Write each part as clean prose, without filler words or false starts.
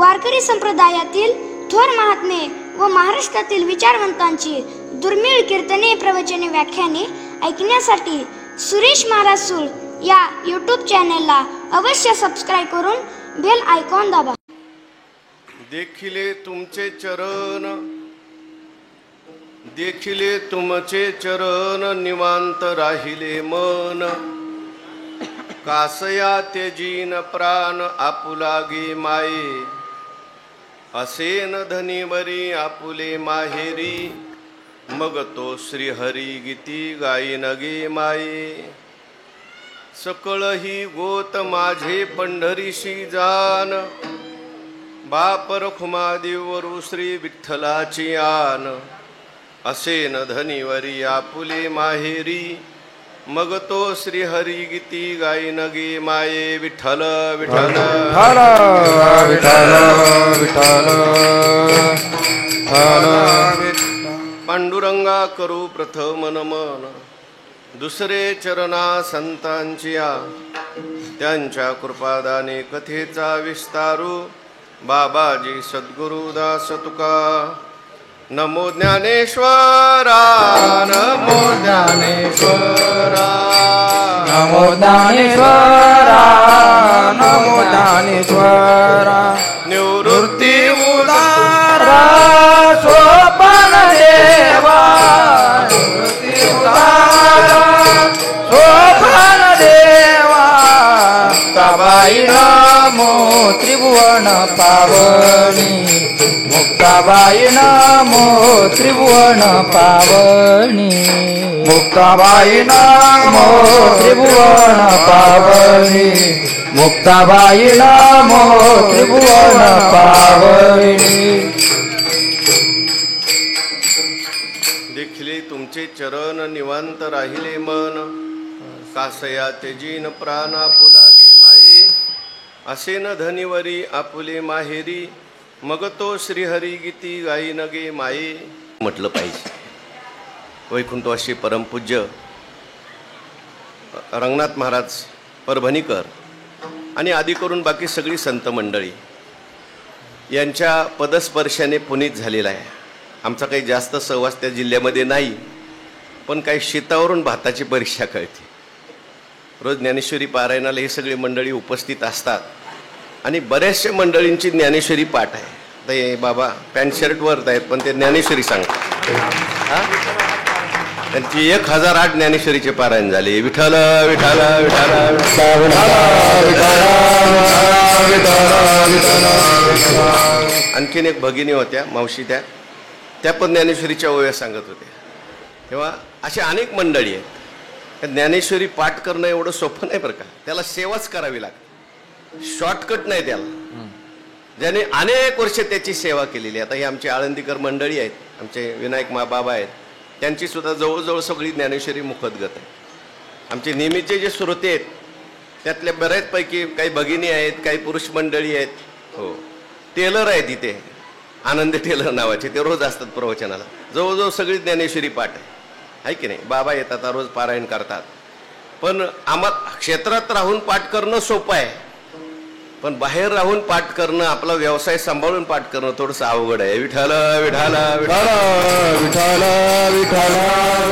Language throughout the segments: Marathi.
वारकरी संप्रदायातील थोर महात्मे व महाराष्ट्रातील विचारवंतांची दुर्मिळ कीर्तने, प्रवचने, व्याख्याने ऐकण्यासाठी सुरेश महाराज सूळ या यूट्यूब चॅनलला अवश्य सबस्क्राईब करून बेल आयकॉन दाबा. देखिले तुमचे चरण निवांत राहिले मन. कासया तेजीन प्राण आपुलागे माये. असेन धनीवरी आपुले माहेरी. मग तो श्रीहरी गीती गायीन गे माये. सकळ ही गोत माझे पंढरीशी जान. बाप रखुमादेवरू श्री विठ्ठलाची आन. असेन धनीवरी आपुले माहेरी. मग तो श्रीहरी गीती गायीन गे माये. विठ्ठल विठ्ठल विठ्ठल पांडुरंगा करू प्रथम नमन. दुसरे चरणा संतांची या. त्यांच्या कृपादाने कथेचा विस्तारू. बाबाजी सद्गुरुदास तुका. नमो ज्ञानेश्वरा नमो ज्ञानेश्वरा नमो ज्ञानेश्वरा नमो ज्ञानेश्वरा. निवृत्ती उदारा सोपान देवा. निवृत्ती उदारा सोपान देवा. मुक्ताबाई नमो त्रिभुवन पावनी. मुक्ताबाई नमो त्रिभुवन पावनी. मुक्ताबाई नमो त्रिभुवन पावनी. मुक्ताबाई नमो त्रिभुवन पावनी. देखिले तुमचे चरण निवांत राहिले मन. कासया तेजीन प्राण आपुलागे माये. असेन धनीवरी आपुले माहेरी. मग तो श्रीहरी गीती गायीन गे माये. म्हटलं पाहिजे. वैकुंठवासी परमपूज्य रंगनाथ महाराज परभणीकर आणि आदी करून बाकी सगळी संत मंडळी यांच्या पदस्पर्शाने पुनीत झालेला आहे. आमचा काही जास्त सहवास त्या जिल्ह्यामध्ये नाही, पण काही शेतावरून भाताची परीक्षा कळते. रोज ज्ञानेश्वरी पारायणाला ही सगळी मंडळी उपस्थित असतात आणि बऱ्याचशा मंडळींची ज्ञानेश्वरी पाठ आहे. तर हे बाबा पॅन्ट शर्टवर आहेत, पण ते ज्ञानेश्वरी सांगतात. त्यांची 1008 ज्ञानेश्वरीचे पारायण झाले. विठ्ठल विठ्ठल विठ्ठल. आणखीन एक भगिनी होत्या मावशी, त्या पण ज्ञानेश्वरीच्या ओव्या सांगत होत्या. तेव्हा अशा अनेक मंडळी आहेत. ज्ञानेश्वरी पाठ करणं एवढं सोपं नाही बरं का. त्याला सेवाच करावी लागते. शॉर्टकट नाही त्याला. ज्याने अनेक वर्ष त्याची सेवा केलेली. आता ही आमची आळंदीकर मंडळी आहेत, आमचे विनायक बाबा आहेत, त्यांची सुद्धा जवळजवळ सगळी ज्ञानेश्वरी मुखोद्गत आहे. आमचे नेहमीचे जे श्रोते आहेत त्यातल्या बऱ्याचपैकी काही भगिनी आहेत, काही पुरुष मंडळी आहेत. हो, टेलर आहेत इथे, आनंद टेलर नावाचे, ते रोज असतात प्रवचनाला. जवळजवळ सगळी ज्ञानेश्वरी पाठ आहे की नाही. बाबा येतात, रोज पारायण करतात. पण आम्हाला क्षेत्रात राहून पाठ करणं सोपं आहे, पण बाहेर राहून पाठ करणं, आपला व्यवसाय सांभाळून पाठ करणं थोडंसं अवघड आहे. विठ्ठल विठ्ठल विठ्ठल विठ्ठल विठ्ठल.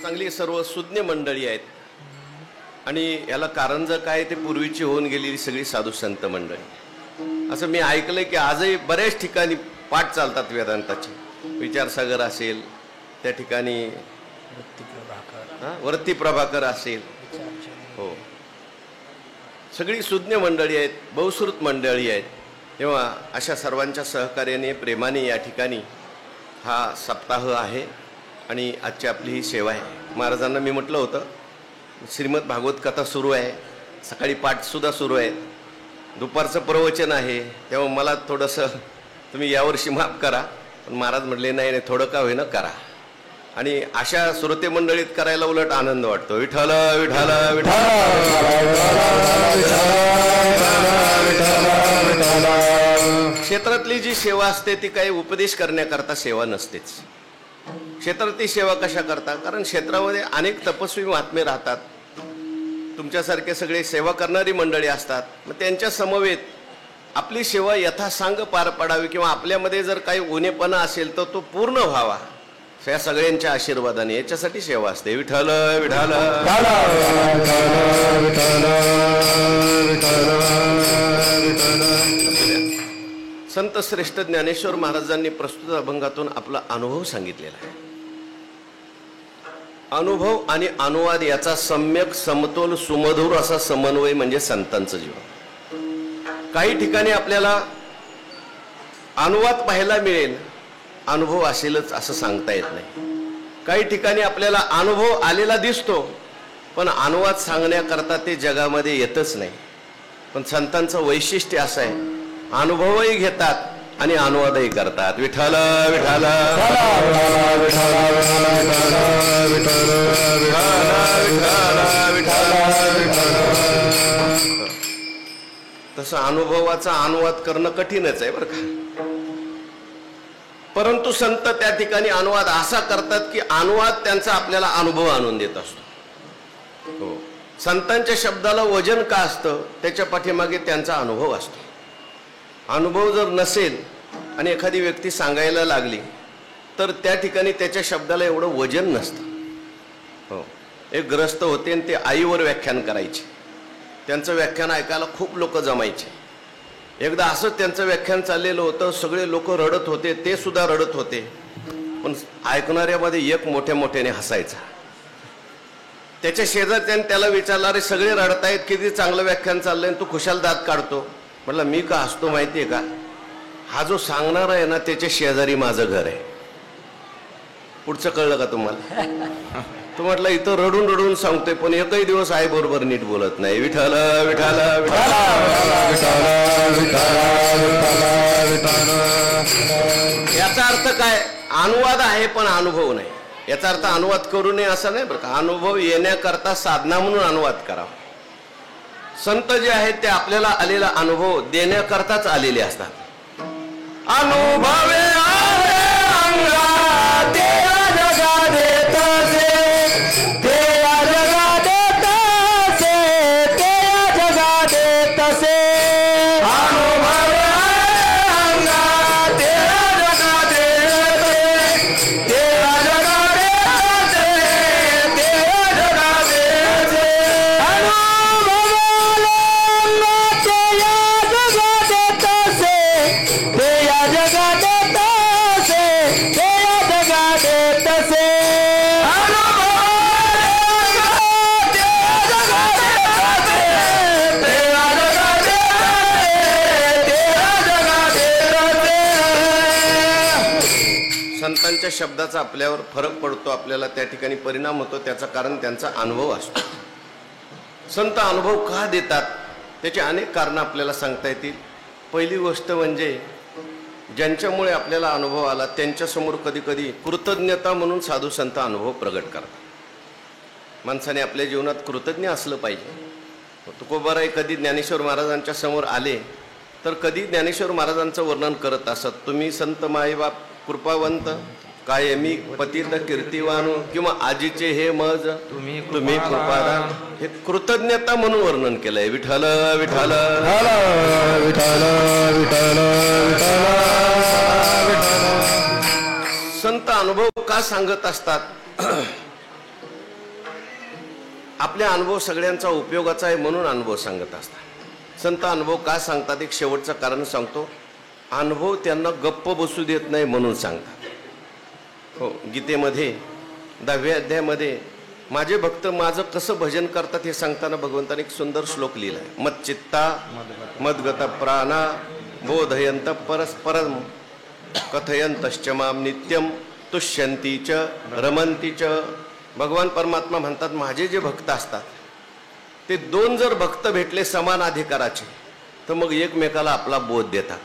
चांगली सर्व सुज्ञ मंडळी आहेत. आणि याला कारण काय, ते पूर्वीची होऊन गेलेली सगळी साधू संत मंडळी. असं मी ऐकलंय की आजही बऱ्याच ठिकाणी पाठ चालतात वेदांताचे. विचारसागर असेल, त्या ठिकाणी वरती प्रभाकर असेल. हो, सगळी सुज्ञ मंडळी आहेत, बहुश्रुत मंडळी आहेत. तेव्हा अशा सर्वांच्या सहकार्याने, प्रेमाने या ठिकाणी हा सप्ताह आहे आणि आजची आपली ही सेवा आहे. महाराजांना मी म्हटलं होतं, श्रीमद भागवत कथा सुरू आहे, सकाळी पाठसुद्धा सुरू आहे, दुपारचं प्रवचन आहे. तेव्हा मला थोडंसं तुम्ही यावर्षी माफ करा. पण महाराज म्हटले नाही नाही, थोडं का होईना करा. आणि अशा श्रोते मंडळीत करायला उलट आनंद वाटतो. विठ्ठल विठ्ठल विठ्ठल. क्षेत्रातली जी सेवा असते ती काही उपदेश करण्याकरता सेवा नसतेच. क्षेत्रातली सेवा कशा करता? कारण क्षेत्रामध्ये अनेक तपस्वी महात्मे राहतात. तुमच्यासारखे सगळे सेवा करणारी मंडळी असतात, मग त्यांच्या समवेत आपली सेवा यथासांग पार पडावी किंवा आपल्यामध्ये जर काही उणेपणा असेल तर तो पूर्ण व्हावा, या सगळ्यांच्या आशीर्वादाने याच्यासाठी सेवा असते. विठ्ठल विठ्ठल. संत श्रेष्ठ ज्ञानेश्वर महाराजांनी प्रस्तुत अभंगातून आपला अनुभव सांगितलेला आहे. अनुभव आणि अनुवाद याचा सम्यक समतोल सुमधुर असा समन्वय म्हणजे संतांचं जीवन. काही ठिकाणी आपल्याला अनुवाद पाहायला मिळेल, अनुभव असेलच असं सांगता येत नाही. काही ठिकाणी आपल्याला अनुभव आलेला दिसतो, पण अनुवाद सांगण्याकरता ते जगामध्ये येतच नाही. पण संतांचं वैशिष्ट्य असं आहे, अनुभवही घेतात आणि अनुवादही करतात. विठ्ठल विठ्ठल. तसं अनुभवाचा अनुवाद करणं कठीणच आहे बरं का. परंतु संत त्या ठिकाणी अनुवाद असा करतात की अनुवाद त्यांचा आपल्याला अनुभव आणून देत असतो. हो, संतांच्या शब्दाला वजन का असतं, त्याच्या पाठीमागे त्यांचा अनुभव असतो. अनुभव जर नसेल आणि एखादी व्यक्ती सांगायला लागली तर त्या ठिकाणी त्याच्या शब्दाला एवढं वजन नसतं. हो, एक ग्रस्त होते आणि ते आईवर व्याख्यान करायचे. त्यांचं व्याख्यान ऐकायला खूप लोक जमायचे. एकदा असंच त्यांचं व्याख्यान चाललेलं होतं, सगळे लोक रडत होते, ते सुद्धा रडत होते, पण ऐकणाऱ्यामध्ये एक मोठ्या मोठ्याने हसायचा. त्याच्या शेजारच्याने त्याला विचारलं, अरे सगळे रडतायत, किती चांगलं व्याख्यान चाललंय, तू खुशाल दात काढतो. म्हटलं, मी का हसतो माहितीये का, हा जो सांगणार आहे ना त्याच्या शेजारी माझं घर आहे. पुढचं कळलं का तुम्हाला? तो म्हटलं, इथं रडून रडून सांगतोय पण एकही दिवस आई बरोबर नीट बोलत नाही. विठ्ठल विठ्ठल. याचा अर्थ काय, अनुवाद आहे पण अनुभव नाही. याचा अर्थ अनुवाद करू नये असं नाही बरं का, अनुभव येण्याकरता साधना म्हणून अनुवाद करावा. संत जे आहेत ते आपल्याला आलेला अनुभव देण्याकरताच आलेले असतात. अनुभवे आले अंगा ते जगा देतसे, ते जगा देतसे, ते जगा देतसे. अनुभवे आले अंगा ते जगा देतसे, ते जगा देतसे, ते जगा देतसे. संतांच्या शब्दाचा आपल्यावर फरक पडतो, आपल्याला त्या ठिकाणी परिणाम होतो. त्याचं कारण त्यांचा अनुभव असतो. संत अनुभव का देतात त्याची अनेक कारणं आपल्याला सांगता येतील. पहिली गोष्ट म्हणजे ज्यांच्यामुळे आपल्याला अनुभव आला त्यांच्यासमोर कधी कधी कृतज्ञता म्हणून साधू संत अनुभव प्रगट करतात. माणसाने आपल्या जीवनात कृतज्ञ असलं पाहिजे. तुकोबाराय कधी ज्ञानेश्वर महाराजांच्या समोर आले तर कधी ज्ञानेश्वर महाराजांचं वर्णन करत असत, तुम्ही संत माईबाप कृपावंत, कायमी पतित कीर्तिवान, किंवा आजीचे हे मज तुम्ही कृपादान. हे कृतज्ञता म्हणून वर्णन केलंय. विठ्ठल विठ्ठल विठ्ठल विठ्ठल. संत अनुभव का सांगत असतात? आपल्या अनुभव सगळ्यांचा उपयोगाचा आहे म्हणून अनुभव सांगत असतात. संत अनुभव का सांगतात, एक शेवटचं कारण सांगतो. अनुभव त्यांना गप्प बसू देत नाही म्हणून सांगतात. हो, गीतेमध्ये 10व्या अध्यायामध्ये माझे भक्त माझं कसं भजन करतात हे सांगताना भगवंताने एक सुंदर श्लोक लिहिला आहे. मच्चित्ता मद्गत प्राणा बोधयंत परस्परम कथयंतश्च माम नित्यम तुष्यंती च रमंती च. भगवान परमात्मा म्हणतात, माझे जे भक्त असतात ते दोन जर भक्त भेटले समान अधिकाराचे तर मग एकमेकाला आपला बोध देतात.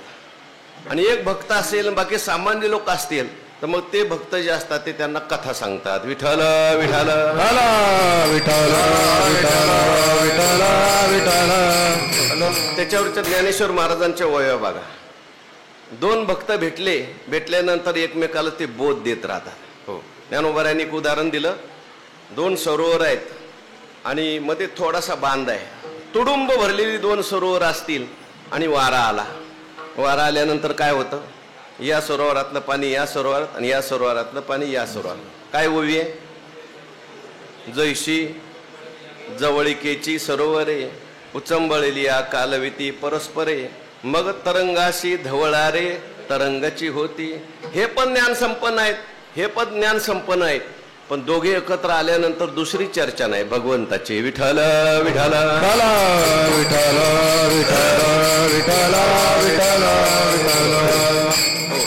आणि एक भक्त असेल बाकी सामान्य लोक असतील तर मग ते भक्त जे असतात ते त्यांना कथा सांगतात. विठ्ठल विठ्ठल विठ्ठल विठ्ठल. त्याच्यावरच्या ज्ञानेश्वर महाराजांच्या वया बघा, दोन भक्त भेटल्यानंतर एकमेकाला ते बोध देत राहतात. हो, ज्ञानोबारायांनी एक उदाहरण दिलं. दोन सरोवर आहेत, आणि मध्ये थोडासा बांध आहे. तुडुंब भरलेली 2 सरोवर असतील आणि वारा आला. वारा आल्यानंतर काय होतं? या सरोवरातलं पाणी या सरोवरात आणि या सरोवरातलं पाणी या सरोवरात. काय ओवी आहे? जैशी जवळिकेची सरोवरे उचंबळली कालविती परस्परे मग तरंगाशी धवळारे तरंगाची होती. हे पण ज्ञान संपन्न आहेत, हे पण ज्ञान संपन्न आहेत, पण दोघे एकत्र आल्यानंतर दुसरी चर्चा नाही भगवंताची. विठ्ठल विठ्ठल विठ्ठल विठ्ठल विठ्ठल विठ्ठल हो,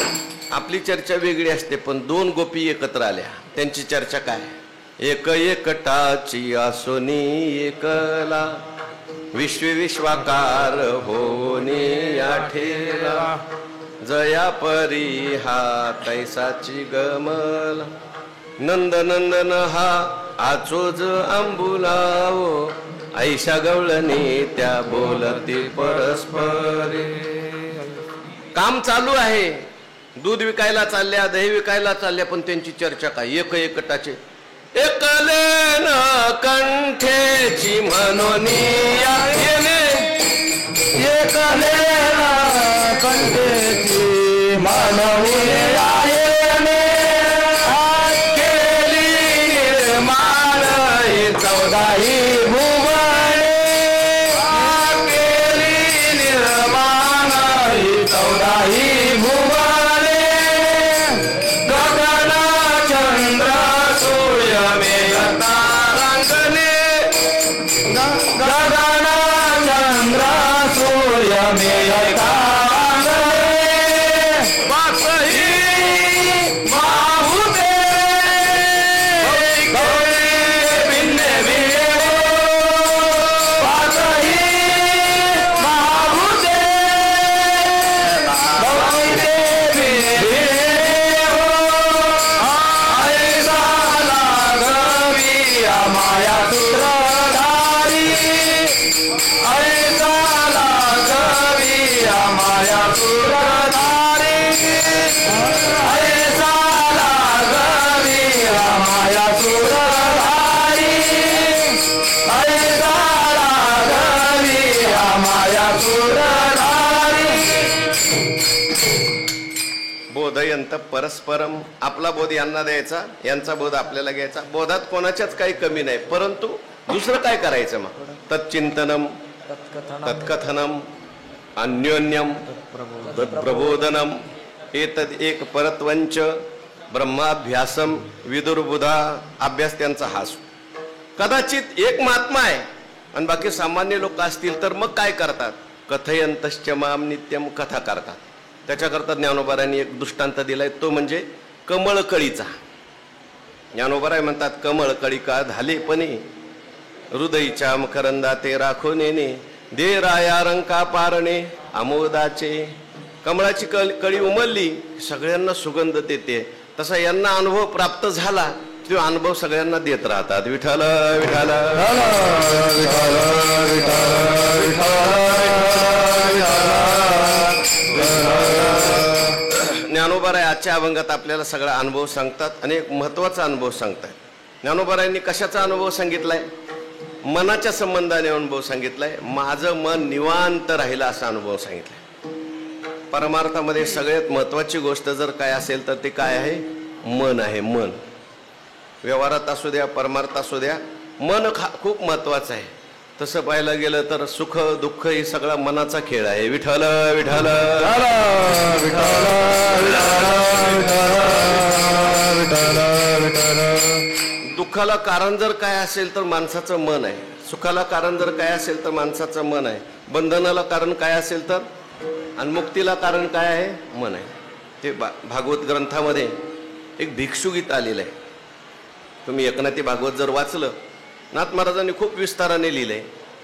आपली चर्चा वेगळी असते, पण 2 गोपी एकत्र आल्या, त्यांची चर्चा काय? एक एकटाची आसोनी एकला विश्व विश्वाकार होणे या ठेला जया परी हा तैसाची गमल नंद नंदन हा आचोज अंबुलाओ ऐशा गवळणी त्या बोलती परस्परे. काम चालू आहे, दूध विकायला चालल्या, दही विकायला चालल्या, पण त्यांची चर्चा काय? एक एकटाचे एकले न कंठेची म्हणून एकले कंठेची मानवी केली मान 14 भुवने केली निर्माण 14 भुवने गगन चंद्र सूर्य मेघ तारांगणे गगन चंद्र सूर्य मेघ तारांगणे वासही बाहुदे भिन्ने भिडे वासही बाहुदे भिन्ने ऐसा लागवी माया सूत्रधारी ऐसा लागवी माया सूत्रधारी ऐसा लागवी माया सूत्रधारी ऐसा लागवी माया सूत्रधारी. बोधयंत परस्परम. आपला बोध यांना द्यायचा, यांचा बोध आपल्याला घ्यायचा. बोधात कोणाच्याच काही कमी नाही, परंतु दुसरं काय करायचं? मग तच्चिंतनम तत्कथनम अन्योन्यम तत्प्रबोधनम एतद एक परत्वंच ब्रह्माभ्यासम विदुर्बुधा. अभ्यास त्यांचा हाच. कदाचित एक महात्मा आहे आणि बाकी सामान्य लोक असतील तर मग काय करतात? कथयंतश्च माम नित्यम. कथा करतात. त्याच्याकरता ज्ञानोबारांनी एक दृष्टांत दिलाय, तो म्हणजे कमळकळीचा. ज्ञानोबाराय म्हणतात, कमळकळिका झाले पणे हृदयीच्या मकरंदा ते राखो नेने दे राया रंका पारणे आमोदाचे. कमळाची कळी उमलली, सगळ्यांना सुगंध देते. तसा यांना अनुभव प्राप्त झाला, तो अनुभव सगळ्यांना देत राहतात. विठ्ठल विठ्ठल ज्ञानोबाराय आजच्या अभंगात आपल्याला सगळा अनुभव सांगतात आणि एक महत्वाचा अनुभव सांगतात. ज्ञानोबारायांनी कशाचा अनुभव सांगितलाय? मनाच्या संबंधाने अनुभव सांगितलाय. माझं मन निवांत राहिलं असा अनुभव सांगितलाय. परमार्थामध्ये सगळ्यात महत्वाची गोष्ट जर काय असेल तर ते काय आहे? मन आहे. मन व्यवहारात असू द्या, परमार्थ असू द्या, मन खूप महत्वाचं आहे. तसं पाहायला गेलं तर सुख दुःख ही सगळा मनाचा खेळ आहे. विठ्ठल विठ्ठल दुःखाला कारण जर काय असेल तर माणसाचं मन आहे. सुखाला कारण जर काय असेल तर माणसाचं मन आहे. बंधनाला कारण काय असेल तर, आणि मुक्तीला कारण काय आहे? मन आहे. ते भागवत ग्रंथामध्ये एक भिक्षुगीत आलेलं आहे. तुम्ही एकनाथी भागवत जर वाचलं, नाथ महाराजांनी खूप विस्ताराने लिहिलंय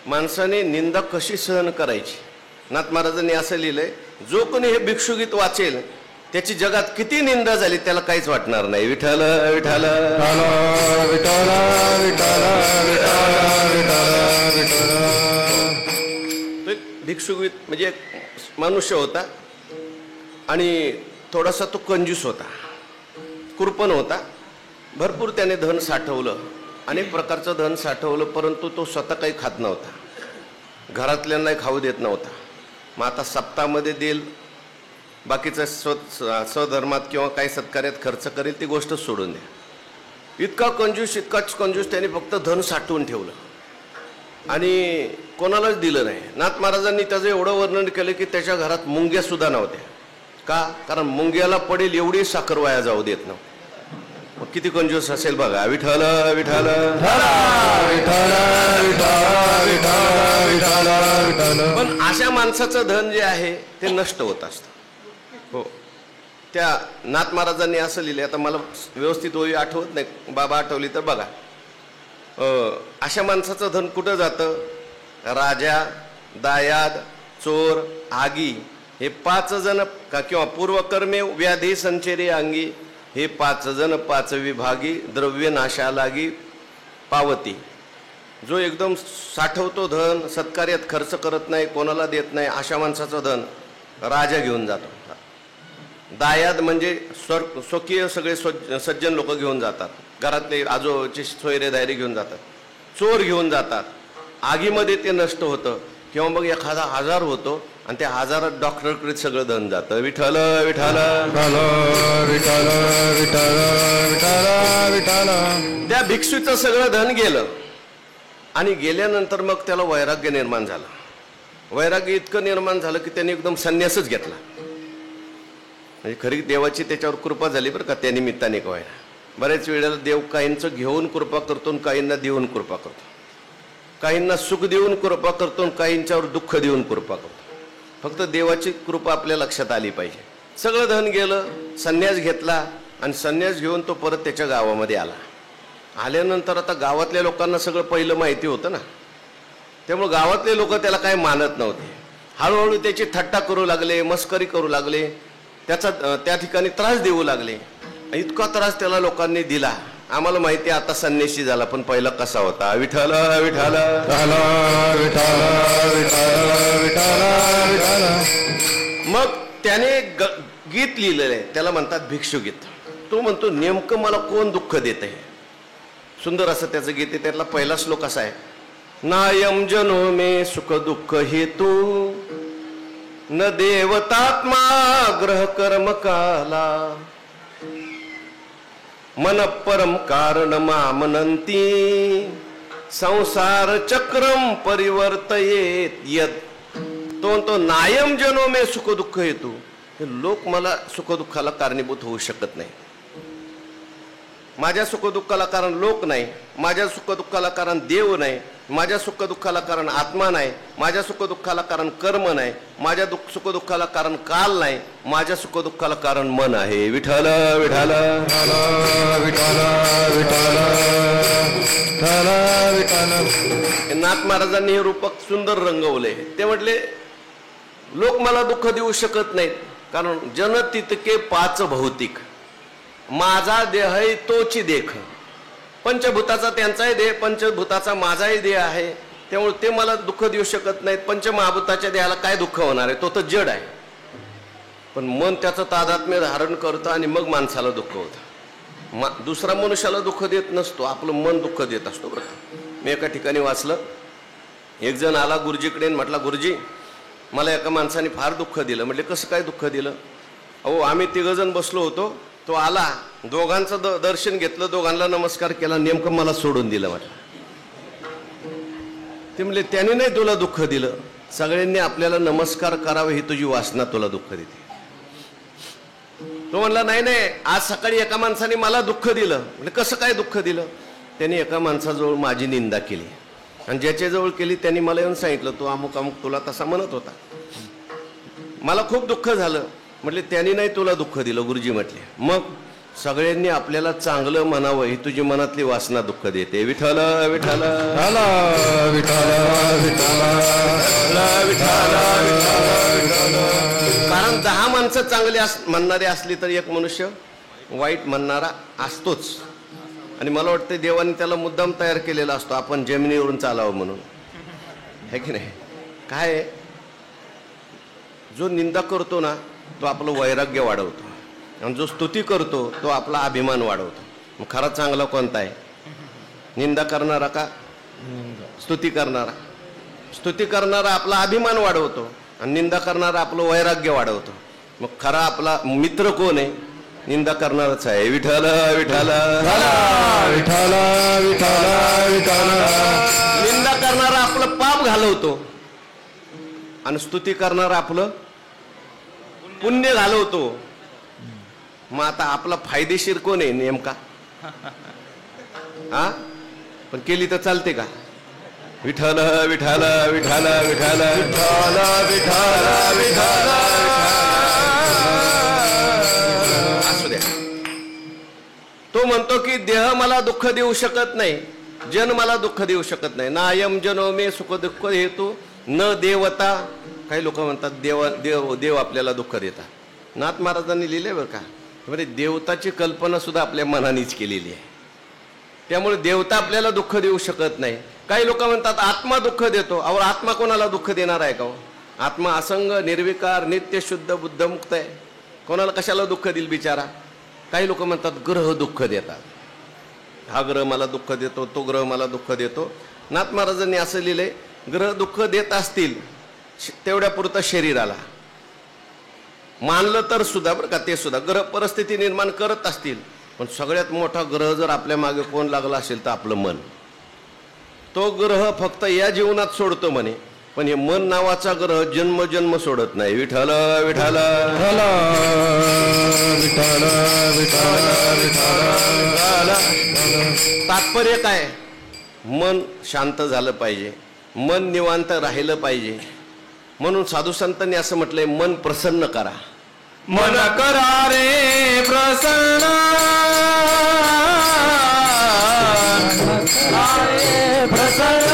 माणसाने निंदा कशी सहन करायची. नाथ महाराजांनी असं लिहिलंय, जो कोणी हे भिक्षुगीत वाचेल त्याची जगात किती निंदा झाली त्याला काहीच वाटणार नाही. विठ्ठल विठ्ठल भिक्षुगीत म्हणजे एक मनुष्य होता आणि थोडासा तो कंजूस होता, कुरपण होता. भरपूर त्याने धन साठवलं अनेक प्रकारचं धन साठवलं, परंतु तो स्वतः काही खात नव्हता, घरातल्यांनाही खाऊ देत नव्हता. मग आता सप्ताहामध्ये देईल, बाकीचं स्वधर्मात किंवा काही सत्कार्यात खर्च करेल, ती गोष्ट सोडून द्या. इतकाच कंजूस त्याने फक्त धन साठवून ठेवलं आणि कोणालाच दिलं नाही. नाथ महाराजांनी त्याचं एवढं वर्णन केलं की त्याच्या घरात मुंग्या सुद्धा नव्हत्या. का? कारण मुंग्याला पडेल एवढी साखर वाया जाऊ देत नव्हतं. मग किती कंजूस असेल बघा. विठ्ठल विठ्ठल पण अशा माणसाचं धन जे आहे ते नष्ट होत असतं. हो, त्या नाथ महाराजांनी असं लिहिले, आता मला व्यवस्थित ओळी आठवत नाही, बाबा आठवली तर बघा. अशा माणसाचं धन कुठं जातं? राजा, दायाद, चोर, आगी हे 5 जण किंवा पूर्वकर्मे व्याधी संचेरी अंगी हे 5 जण 5 विभागी द्रव्य नाशा लागी पावती. जो एकदम साठवतो धन, सत्कार्यात खर्च करत नाही, कोणाला देत नाही, अशा माणसाचं धन राजा घेऊन जातो. दायाद म्हणजे स्वकीय सगळे सज्जन लोक घेऊन जातात, घरातले आजोचे सोयरे दायरे घेऊन जातात, चोर घेऊन जातात. आगीमध्ये ते नष्ट होतं किंवा मग एखादा आजार होतो आणि त्या आजारात डॉक्टरकडे सगळं धन जातं. विठ्ठल विठ्ठल त्या भिक्षूचं सगळं धन गेलं आणि गेल्यानंतर मग त्याला वैराग्य निर्माण झालं. वैराग्य इतकं निर्माण झालं की त्याने एकदम संन्यासच घेतला. म्हणजे खरी देवाची त्याच्यावर कृपा झाली बरं का, त्या निमित्ताने काय. बऱ्याच वेळेला देव काहींचं घेऊन कृपा करतो आणि काहींना देऊन कृपा करतो, काहींना सुख देऊन कृपा करतो आणि काहींच्यावर दुःख देऊन कृपा करतो. फक्त देवाची कृपा आपल्या लक्षात आली पाहिजे. सगळं धन गेलं, संन्यास घेतला आणि संन्यास घेऊन तो परत त्याच्या गावामध्ये आला. आल्यानंतर आता गावातल्या लोकांना सगळं पहिलं माहिती होतं ना, त्यामुळे गावातले लोक त्याला काय मानत नव्हते. हळूहळू त्याची थट्टा करू लागले, मस्करी करू लागले, त्याचा त्या ठिकाणी त्रास देऊ लागले. इतका त्रास त्याला लोकांनी दिला. आम्हाला माहिती आहे आता संन्यासी झाला, पण पहिला कसा होता. विठ्ठल विठ्ठल मग त्याने गीत लिहिलेलं आहे, त्याला म्हणतात भिक्षुगीत. तो म्हणतो नेमकं मला कोण दुःख देत आहे. सुंदर असं त्याचं गीत आहे. त्यातला पहिला श्लोक असा आहे, नायम जनो मे सुख दुःख हेतू न देवतात्मा ग्रह कर्म काला मन परम कारण मामनंती संसार चक्रम परिवर्तयेत यद. तो नायम जनो मे सुख दुःख हेतू. लोक मला सुखदुःखाला कारणीभूत होऊ शकत नाही. माझ्या सुखदुःखाला कारण लोक नाही, माझ्या सुखदुःखाला कारण देव नाही, माझ्या सुखदुःखाला कारण आत्मा नाही, माझ्या सुखदुःखाला कारण कर्म नाही, माझ्या सुखदुःखाला कारण काल नाही, माझ्या सुखदुःखाला कारण मन आहे. विठ्ठल विठ्ठल नाथ महाराजांनी हे रूपक सुंदर रंगवले. ते म्हटले लोक मला दुःख देऊ शकत नाहीत, कारण जन तितके 5 भौतिक, माझा देह तोची देख. पंचभूताचा त्यांचाही देह, पंचभूताचा माझाही देह आहे, त्यामुळे ते मला दुःख देऊ शकत नाहीत. पंचमहाभूताच्या देहाला काय दुःख होणार आहे, तो तर जड आहे. पण मन त्याचं तादात्म्य धारण करतं आणि मग माणसाला दुःख होतं. दुसरा मनुष्याला दुःख देत नसतो, आपलं मन दुःख देत असतो. बरं, मी एका ठिकाणी वाचलं, एक जण आला गुरुजीकडे, म्हटला गुरुजी मला एका माणसाने फार दुःख दिलं. म्हटले कसं काय दुःख दिलं? अहो आम्ही 3 जण बसलो होतो, तो आला, दोघांचं दर्शन घेतलं, दोघांना नमस्कार केला, नेमकं मला सोडून दिलं. म्हटलं ते म्हणले त्याने नाही तुला दुःख दिलं, सगळ्यांनी आपल्याला नमस्कार करावे ही तुझी वासना तुला दुःख देते. तो म्हणला नाही नाही, आज सकाळी एका माणसाने मला दुःख दिलं. म्हणजे कसं काय दुःख दिलं? त्यांनी एका माणसाजवळ माझी निंदा केली आणि ज्याच्याजवळ केली त्यांनी मला येऊन सांगितलं तो अमुक अमुक तुला तसा म्हणत होता. मला खूप दुःख झालं. म्हटले त्यांनी नाही तुला दुःख दिलं गुरुजी म्हटले. मग सगळ्यांनी आपल्याला चांगलं म्हणावं ही तुझी मनातली वासना दुःख देते. विठ्ठल विठ्ठल कारण 10 माणसं चांगली म्हणणारे असली तर एक मनुष्य वाईट म्हणणारा असतोच. आणि मला वाटतं देवाने त्याला मुद्दाम तयार केलेला असतो, आपण जमिनीवरून चालावं म्हणून, है की नाही? काय जो निंदा करतो ना तो आपलं वैराग्य वाढवतो आणि जो स्तुती करतो तो आपला अभिमान वाढवतो. मग खरा चांगला कोणता आहे? निंदा करणारा का स्तुती करणारा? स्तुती करणारा आपला अभिमान वाढवतो आणि निंदा करणारा आपलं वैराग्य वाढवतो. मग खरा आपला मित्र कोण आहे? निंदा करणारच आहे. विठ्ठल विठ्ठल विठ्ठल विठ्ठल विठ्ठल. निंदा करणारा आपलं पाप घालवतो आणि स्तुती करणारा आपलं पुण्य घालवतो. मग आता आपला फायदेशीर कोण आहे नेमका? हा, पण केली तर चालते का? विठ्ठल विठ्ठल विठ्ठल विठ्ठल विठ्ठल विठ्ठल विठ्ठल. असू द्या. तो म्हणतो की देह मला दुःख देऊ शकत नाही, जन मला दुःख देऊ शकत नाही. नायम जनो मे सुख दुःख हेतू न देवता. काही लोक म्हणतात देव देव आपल्याला दुःख देतात. नाथ महाराजांनी लिहिले बरं का, म्हणजे देवताची कल्पना सुद्धा आपल्या मनानेच केलेली आहे. त्यामुळे देवता आपल्याला दुःख देऊ शकत नाही. काही लोक म्हणतात आत्मा दुःख देतो. अहो, आत्मा कोणाला दुःख देणार आहे का? आत्मा असंग, निर्विकार, नित्य, शुद्ध, बुद्धमुक्त आहे. कोणाला कशाला दुःख देईल बिचारा? काही लोक म्हणतात ग्रह दुःख देतात. हा ग्रह मला दुःख देतो, तो ग्रह मला दुःख देतो. नाथ महाराजांनी असं लिहिलंय, ग्रह दुःख देत असतील तेवढ्या पुरतं शरीराला, मानलं तर सुद्धा बरं का, ते सुद्धा ग्रह परिस्थिती निर्माण करत असतील. पण सगळ्यात मोठा ग्रह जर आपल्या मागे कोण लागला असेल तर आपलं मन. तो ग्रह फक्त या जीवनात सोडतो म्हणे, पण हे मन नावाचा ग्रह जन्म जन्म सोडत नाही. विठ्ठल विठ्ठल विठ्ठल विठ्ठल विठ्ठल. तात्पर्य काय? मन शांत झालं पाहिजे, मन निवांत राहिलं पाहिजे. म्हणून साधू संतांनी असं म्हटलंय, मन प्रसन्न करा. मन करा रे प्रसन्न, प्रसन्न.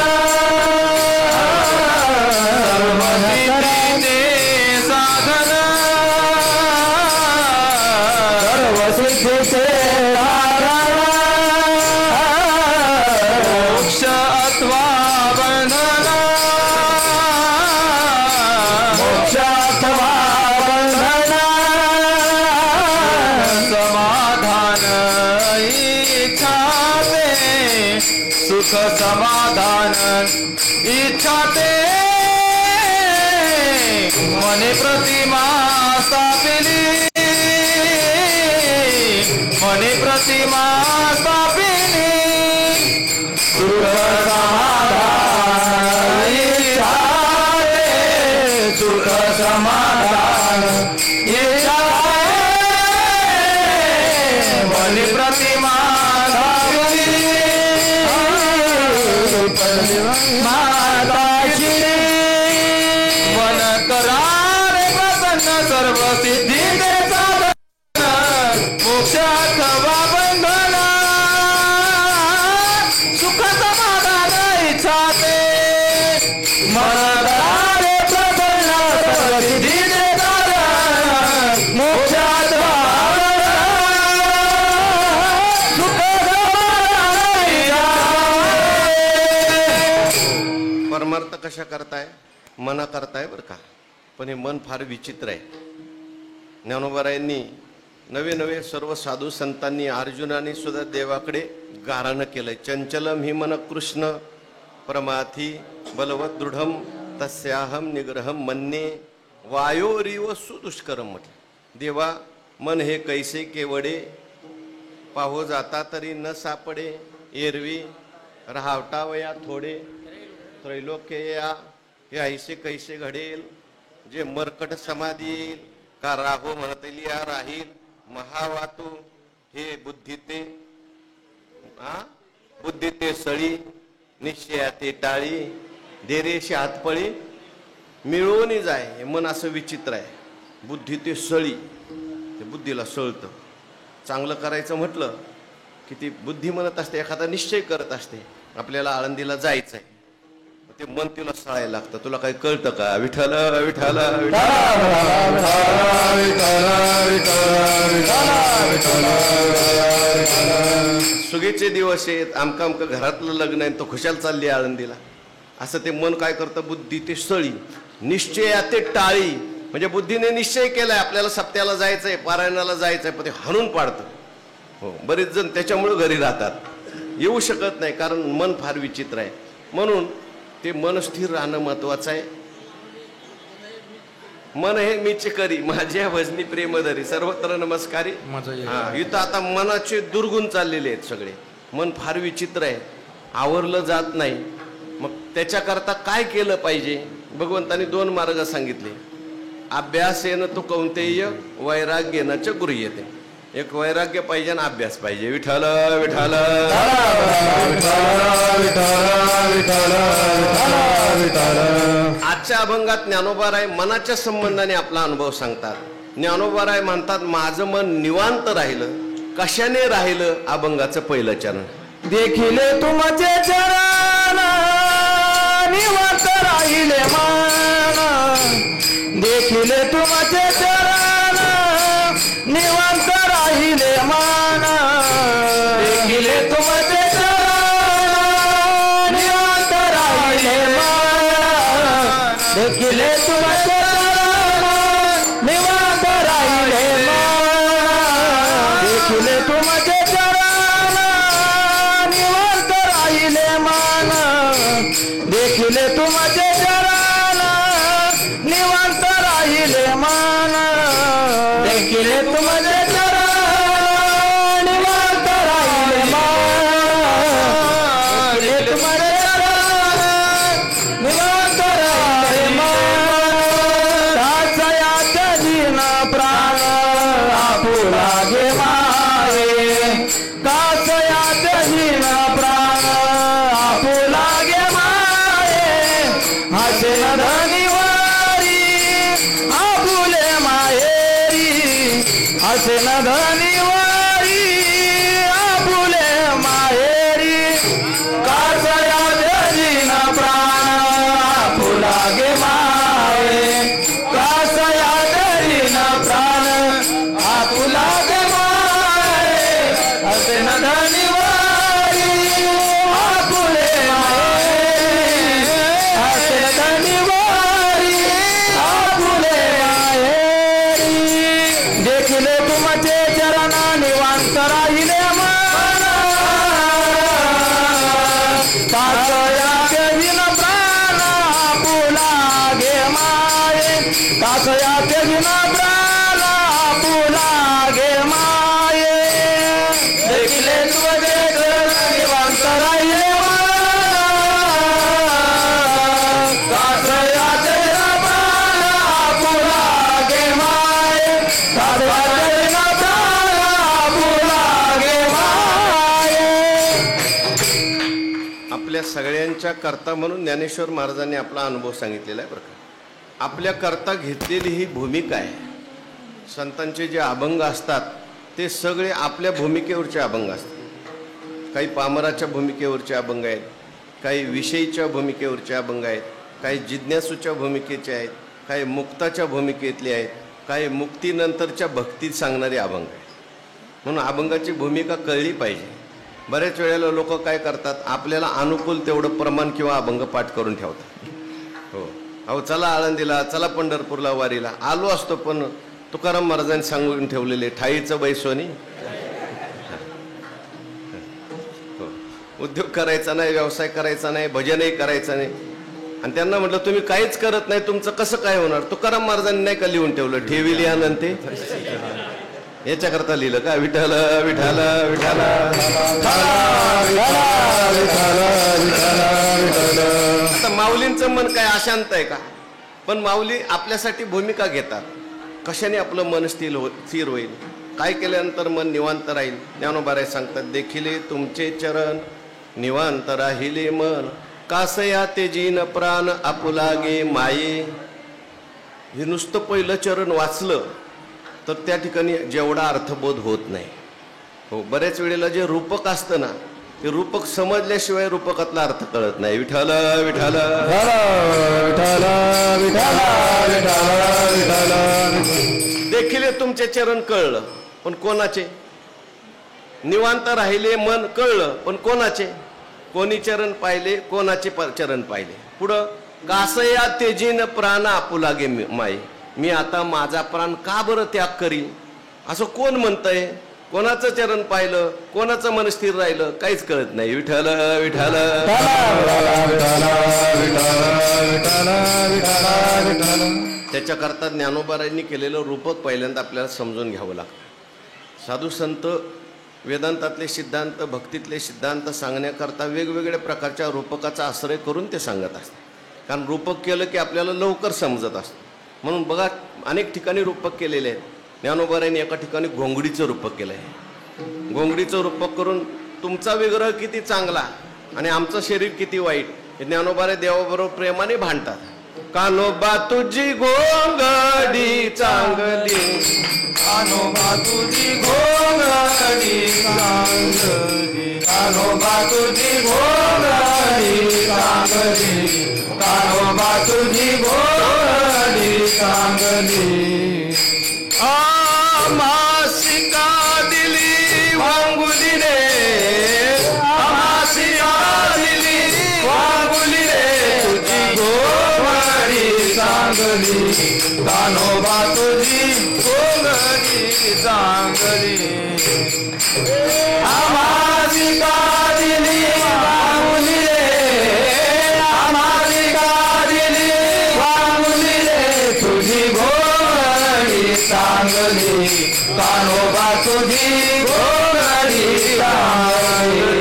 सर्वसिद्धीचे साधन, सर्वसिद्धीचे कारण, मोक्ष अथवा बंधन, मोक्ष अथवा बंधन. समाधान इच्छाते, सुख समाधान इच्छाते. मने प्रतिमा स्थापिली, मने प्रतिमा स्थापिली. सुख समाधान इच्छाते, सुख समाधान इच्छाते. मने प्रतिमा स्थापिली, माताची. मन करार प्रसन्न, सर्व सिद्धीचे साधन, मोक्ष अथवा बंधन. सुख समाधान इच्छाते. मन करार प्रसन्न, सर्व सिद्धीचे साधन, मोक्ष अथवा बंधन. सुख समाधान इच्छाते. परमार्थ कशा करताय? मना करताय बरं का. पण हे मन फार विचित्र आहे. ज्ञानोबारायांनी नवे नवे सर्व साधू संतांनी, अर्जुनाने सुद्धा देवाकडे गाराणं केलंय. चंचलम हि मन कृष्ण प्रमाथी बलवत दृढम तस्याहम निग्रहम मन्ये वायोरिव सुदुष्करम. म्हटलं देवा, मन हे कैसे केवडे, पाहो जाता तरी न सापडे. एरवी राहावटावया थोडे, त्रैलोक्य या हे ऐसे कैसे घडेल. जे मरकट समाधी येईल, का राहो म्हणतली या राहील. महावातू हे बुद्धी ते, बुद्धी ते सळी, निश्चया ते टाळी. देरेशी हातपळी मिळवून जाय. हे मन असं विचित्र आहे. बुद्धी ते सळी, ते बुद्धीला सळतं. चांगलं करायचं म्हटलं की ती बुद्धी म्हणत असते, एखादा निश्चय करत असते आपल्याला आळंदीला जायचं आहे, ते मन तिला सळायला लागतं. तुला काही कळतं का? विठ्ठल विठ्ठल सुगीचे दिवस आहेत, आमका आमका घरातलं लग्न आहे, तो खुशाल चालली आळंदीला. असं ते मन काय करतं? बुद्धी ते सळी, निश्चय ते टाळी. म्हणजे बुद्धीने निश्चय केलाय आपल्याला सप्त्याला जायचंय, पारायणाला जायचंय, पण ते हाणून पाडतं. हो, बरेच जण त्याच्यामुळे घरी राहतात. येऊ शकत नाही, कारण मन फार विचित्र आहे. म्हणून ते मन स्थिर राहणं महत्वाचं आहे. मन हे मीच करी माझ्या भजनी प्रेमधरी सर्वत्र नमस्कारी. इथं आता मनाचे दुर्गुण चाललेले आहेत सगळे. मन फार विचित्र आहे, आवरलं जात नाही. मग त्याच्याकरता काय केलं पाहिजे? भगवंतांनी 2 मार्ग सांगितले. अभ्यासेन तू कौंतेय वैराग्येन च गृह्यते. एक वैराग्य पाहिजे आणि अभ्यास पाहिजे. विठ्ठल विठ्ठल आजच्या अभंगात ज्ञानोबाराय मनाच्या संबंधाने आपला अनुभव सांगतात. ज्ञानोबाराय म्हणतात, माझं मन निवांत राहिलं. कशाने राहिलं? अभंगाचं पहिलं चरण. देखिले तुमचे चरण निवांत राहिले मन. देखिले तुमचे चरण निवांत राहिले मन. देखिले तुमचे चरण निवांत राहिले मन. देखिले तुमचे चरण निवांत राहिले मन. देखिले तुमचे चरण निवांत राहिले मन. देखिले तुमचे चरण निवांत राहिले मन. देखिले तुमचे चरण निवांत राहिले मन. देखिले तुमचे चरण निवांत राहिले मन. दासयाचे दीन प्राण आपुला गे माये. दासयाचे दीन प्राण आपुला गे माये. हसेन धनिवारी आपुले माहेरी. हसेन धनिवारी आपुले माहेरी. कासयाचे दीन प्राण आपुला गे माये. कासयाचे दीन प्राण आपुला गे माये. हसेन धनिवारी आपुले माहेरी. हसेन धनिवारी आपुले माहेरी. देखिले तुमचे चरण निवांत राहिले मन. दासयाचे दीन प्राण आपुला गे माये. दासयाचे दीन प्राण आपुला गे माये. देखिले तुमचे चरण निवांत राहिले मन. दासयाचे दीन प्राण आपुला गे माये. दासयाचे दीन प्राण आपुला गे माये. आपल्या सगळ्यांच्या करता म्हणून ज्ञानेश्वर महाराजांनी आपला अनुभव सांगितलेला आहे बरं का. आपल्या करता घेतलेली ही भूमिका आहे. संतांचे जे अभंग असतात ते सगळे आपल्या भूमिकेवरचे अभंग असतात. काही पामराच्या भूमिकेवरचे अभंग आहेत, काही विषयीच्या भूमिकेवरचे अभंग आहेत, काही जिज्ञासूच्या भूमिकेचे आहेत, काही मुक्ताच्या भूमिकेतले आहेत, काही मुक्तीनंतरच्या भक्तीत सांगणारे अभंग आहेत. म्हणून अभंगाची भूमिका कळली पाहिजे. बऱ्याच वेळेला लोक काय करतात, आपल्याला अनुकूल तेवढं प्रमाण किंवा अभंग पाठ करून ठेवतात. हो, अहो चला आळंदीला, चला पंढरपूरला वारीला आलो असतो, पण तुकाराम महाराजांनी सांगून ठेवलेले ठाईचं बैसोनी. हो, उद्योग करायचा नाही, व्यवसाय करायचा नाही, भजनही करायचं नाही. आणि त्यांना म्हटलं तुम्ही काहीच करत नाही, तुमचं कसं काय होणार? तुकाराम महाराजांनी नाही का लिहून ठेवलं, ठेविली आनंद ते याच्याकरता लिहिलं का? विठ्ठल विठ्ठल विठ्ठल. आता माऊलींचं मन काय अशांत आहे का? पण माऊली आपल्यासाठी भूमिका घेतात. कशाने आपलं मन स्थिर होईल, काय केल्यानंतर मन निवांत राहील? ज्ञानोबाराय सांगतात, देखिले तुमचे चरण निवांत राहिले मन. कासया तेजीन प्राण आपुला गे माये. हे नुसतं पहिलं चरण वाचलं तर त्या ठिकाणी जेवढा अर्थबोध होत नाही. हो, बऱ्याच वेळेला जे रूपक असतं ना, ते रूपक समजल्याशिवाय रूपकातला अर्थ कळत नाही. विठ्ठल विठ्ठल विठ्ठल विठ्ठल विठ्ठल. देखील तुमचे चरण कळलं, पण कोणाचे? निवांत राहिले मन कळलं, पण कोणाचे? कोणी चरण पाहिले, कोणाचे चरण पाहिले? पुढं कासया तेजीन प्राण आपुलागे माई. मी आता माझा प्राण का बरं त्याग करीन असं कोण म्हणतंय? कोणाचं चरण पाहिलं, कोणाचं मन स्थिर राहिलं काहीच कळत नाही. विठ्ठल विठ्ठल त्याच्याकरता ज्ञानोबारायांनी केलेलं रूपक पहिल्यांदा आपल्याला समजून घ्यावं लागतं. साधू संत वेदांतातले सिद्धांत, भक्तीतले सिद्धांत सांगण्याकरता वेगवेगळ्या प्रकारच्या रूपकाचा आश्रय करून ते सांगत असतात. कारण रूपक केलं की आपल्याला लवकर समजत असतं. म्हणून बघा अनेक ठिकाणी रूपक केलेले आहेत. ज्ञानोबारायांनी एका ठिकाणी घोंगडीचं रूपक केलं आहे. घोंगडीचं रूपक करून तुमचा विग्रह किती चांगला आणि आमचं शरीर किती वाईट हे ज्ञानोबाराय देवाबरोबर प्रेमाने भांडतात. कानोबा तुझी घोंगडी चांगली, कानोबा तुझी घोंगडी चांगली, कानोबा तुझी घोंगडी चांगली, कानोबा तुझी घोंगडी चांगली. आमासिका दिली वांगुली रे, आमासिका दिली वांगुली रे, तुझी घोंगडी चांगली, कानोबा तुझी घोंगडी चांगली. आमासिका दिली वांगुली रे, आमासिका दिली वांगुली रे, तुझी घोंगडी चांगली, कानोबा तुझी घोंगडी चांगली.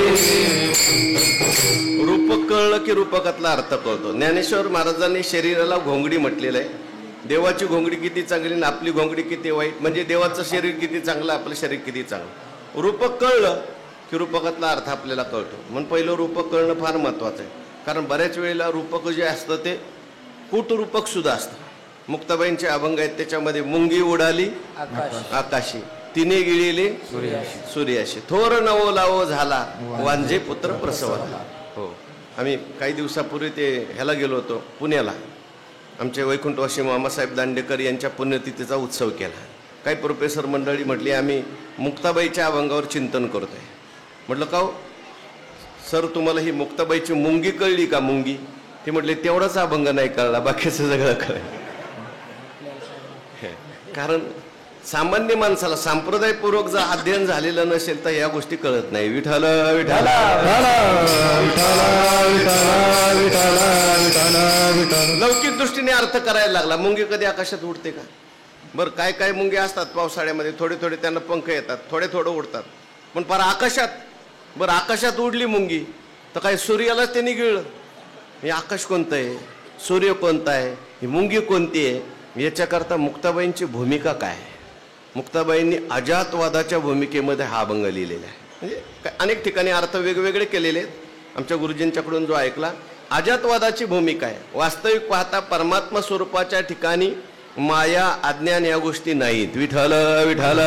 रूपक कळलं की रूपकातला अर्थ कळतो. ज्ञानेश्वर महाराजांनी शरीराला घोंगडी म्हटलेलं आहे. देवाची घोंगडी किती चांगली आणि आपली घोंगडी किती वाईट, म्हणजे देवाचं शरीर किती चांगलं, आपलं शरीर किती चांगलं. रूपक कळलं की रूपकातला अर्थ आपल्याला कळतो. म्हणून पहिलं रूपक कळणं फार महत्त्वाचं आहे. कारण बऱ्याच वेळेला रूपक जे असतं ते कूटरूपक सुद्धा असतं. मुक्ताबाईंचे अभंग आहेत, त्याच्यामध्ये मुंगी उडाली आकाशी, तिने गिळिले सूर्याशी, थोर नवो लावो झाला वांझे पुत्र प्रसवाला. हो, आम्ही काही दिवसापूर्वी ते ह्याला गेलो होतो पुण्याला. आमचे वैकुंठवासी मामासाहेब दांडेकर यांच्या पुण्यतिथीचा उत्सव केला. काही प्रोफेसर मंडळी म्हटली आम्ही मुक्ताबाईच्या अभंगावर चिंतन करतोय. म्हटलं का हो सर, तुम्हाला ही मुक्ताबाईची मुंगी कळली का? मुंगी ते म्हटले तेवढाच अभंग नाही कळला, बाकीचं सगळं कळलं. कारण सामान्य माणसाला संप्रदायपूर्वक जर अध्ययन झालेलं नसेल तर या गोष्टी कळत नाही. विठ्ठल विठ्ठल लौकिक दृष्टीने अर्थ करायला लागला. मुंगी कधी आकाशात उडते का? बरं, काय काय मुंगे असतात पावसाळ्यामध्ये, थोडे थोडे त्यांना पंख येतात, थोडे थोडे उडतात. पण पर आकाशात, बरं आकाशात उडली मुंगी तर काय सूर्यालाच त्यांनी गिळलं. हे आकाश कोणतं आहे, सूर्य कोणता आहे, ही मुंगी कोणती आहे? याच्याकरता मुक्ताबाईंची भूमिका काय आहे? मुक्ताबाईंनी अजातवादाच्या भूमिकेमध्ये हा अभंग लिहिलेला आहे. म्हणजे अनेक ठिकाणी अर्थ वेगवेगळे केलेले आहेत. आमच्या गुरुजींच्याकडून जो ऐकला, अजातवादाची भूमिका आहे. वास्तविक पाहता परमात्मा स्वरूपाच्या ठिकाणी माया अज्ञान या गोष्टी नाहीत. विठ्ठल विठ्ठल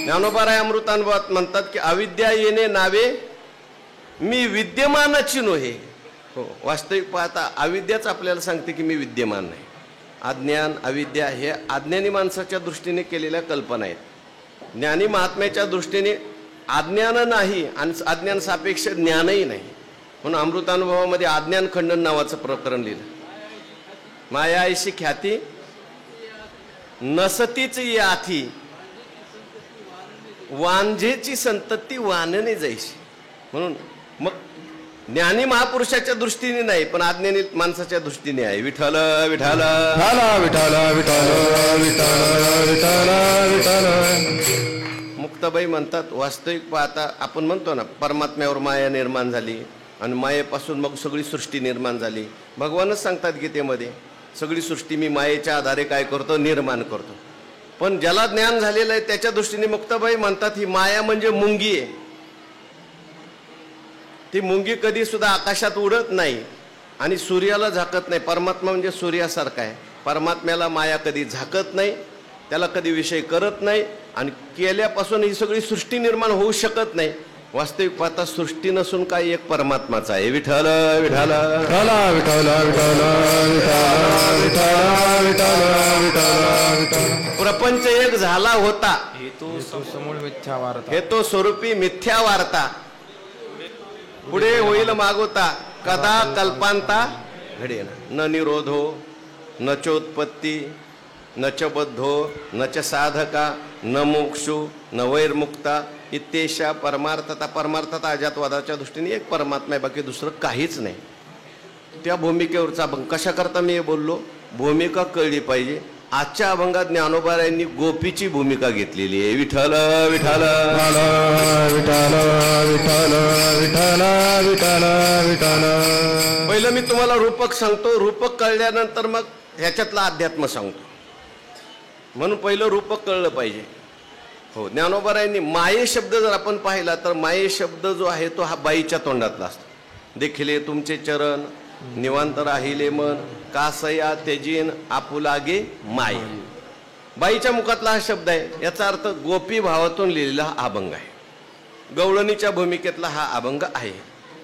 ज्ञानोबाराय अमृतानुभवात म्हणतात की अविद्या येणे नावे मी विद्यमानाची नव्हे. हो, वास्तविक पाहता अविद्याच आपल्याला सांगते की मी विद्यमान नाही. अज्ञान अविद्या हे अज्ञानी माणसाच्या दृष्टीने केलेल्या कल्पना आहेत. ज्ञानी महात्म्याच्या दृष्टीने अज्ञान नाही आणि अज्ञान सापेक्ष ज्ञानही नाही. म्हणून अमृतानुभवामध्ये अज्ञान खंडन नावाचं प्रकरण लिहिलं. माया ऐशी ख्याती नसतीच याथी, वांझेची संतती वानने जैशी. म्हणून मग ज्ञानी महापुरुषाच्या दृष्टीने नाही पण अज्ञानी माणसाच्या दृष्टीने आहे. विठ्ठल विठ्ठल मुक्ताबाई म्हणतात वास्तविक पाहता आपण म्हणतो ना परमात्म्यावर माया निर्माण झाली आणि मायेपासून मग सगळी सृष्टी निर्माण झाली. भगवानच सांगतात गीतेमध्ये सगळी सृष्टी मी मायेच्या आधारे काय करतो, निर्माण करतो. पण ज्याला ज्ञान झालेलं आहे त्याच्या दृष्टीने मुक्ताबाई म्हणतात ही माया म्हणजे मुंगी आहे. ती मुंगी कधी सुद्धा आकाशात उडत नाही आणि सूर्याला झाकत नाही. परमात्मा म्हणजे सूर्यासारखा आहे. परमात्म्याला माया कधी झाकत नाही, त्याला कधी विषय करत नाही आणि केल्यापासून ही सगळी सृष्टी निर्माण होऊ शकत नाही. वास्तविक पाहता सृष्टी नसून काय एक परमात्माचा आहे. विठ्ठल विठ्ठल प्रपंच एक झाला होता हे तो स्वरूपी मिथ्या वार्ता, पुढे होईल मागोता कदा कल्पांता घडे ना. न निरोधो न चोत्पत्ती न च बद्धो न च साधका न मोक्षो न वैर्मुक्ता इत्येषा परमार्थता. परमार्थता अजातवादाच्या दृष्टीने एक परमात्मा आहे, बाकी दुसरं काहीच नाही. त्या भूमिकेवरचा अभंग. कशाकरता मी हे बोललो? भूमिका कळली पाहिजे. आजच्या अभंगात ज्ञानोबारायांनी गोपीची भूमिका घेतलेली आहे. विठ्ठल विठ्ठल विठ्ठल विठ्ठल विठ्ठल विठ्ठल विठ्ठल. पहिलं मी तुम्हाला रूपक सांगतो, रूपक कळल्यानंतर मग ह्याच्यातला अध्यात्म सांगतो. म्हणून पहिलं रूपक कळलं पाहिजे. हो, ज्ञानोबारायांनी माये शब्द जर आपण पाहिला तर माये शब्द जो आहे तो हा बाईच्या तोंडातला असतो. देखिले तुमचे चरण निवांत राहिले मन कासया तेजीन आपुलागे माय. बाईच्या मुखातला हा शब्द आहे. याचा अर्थ गोपी भावातून लिहिलेला हा अभंग आहे. गवळणीच्या भूमिकेतला हा अभंग आहे.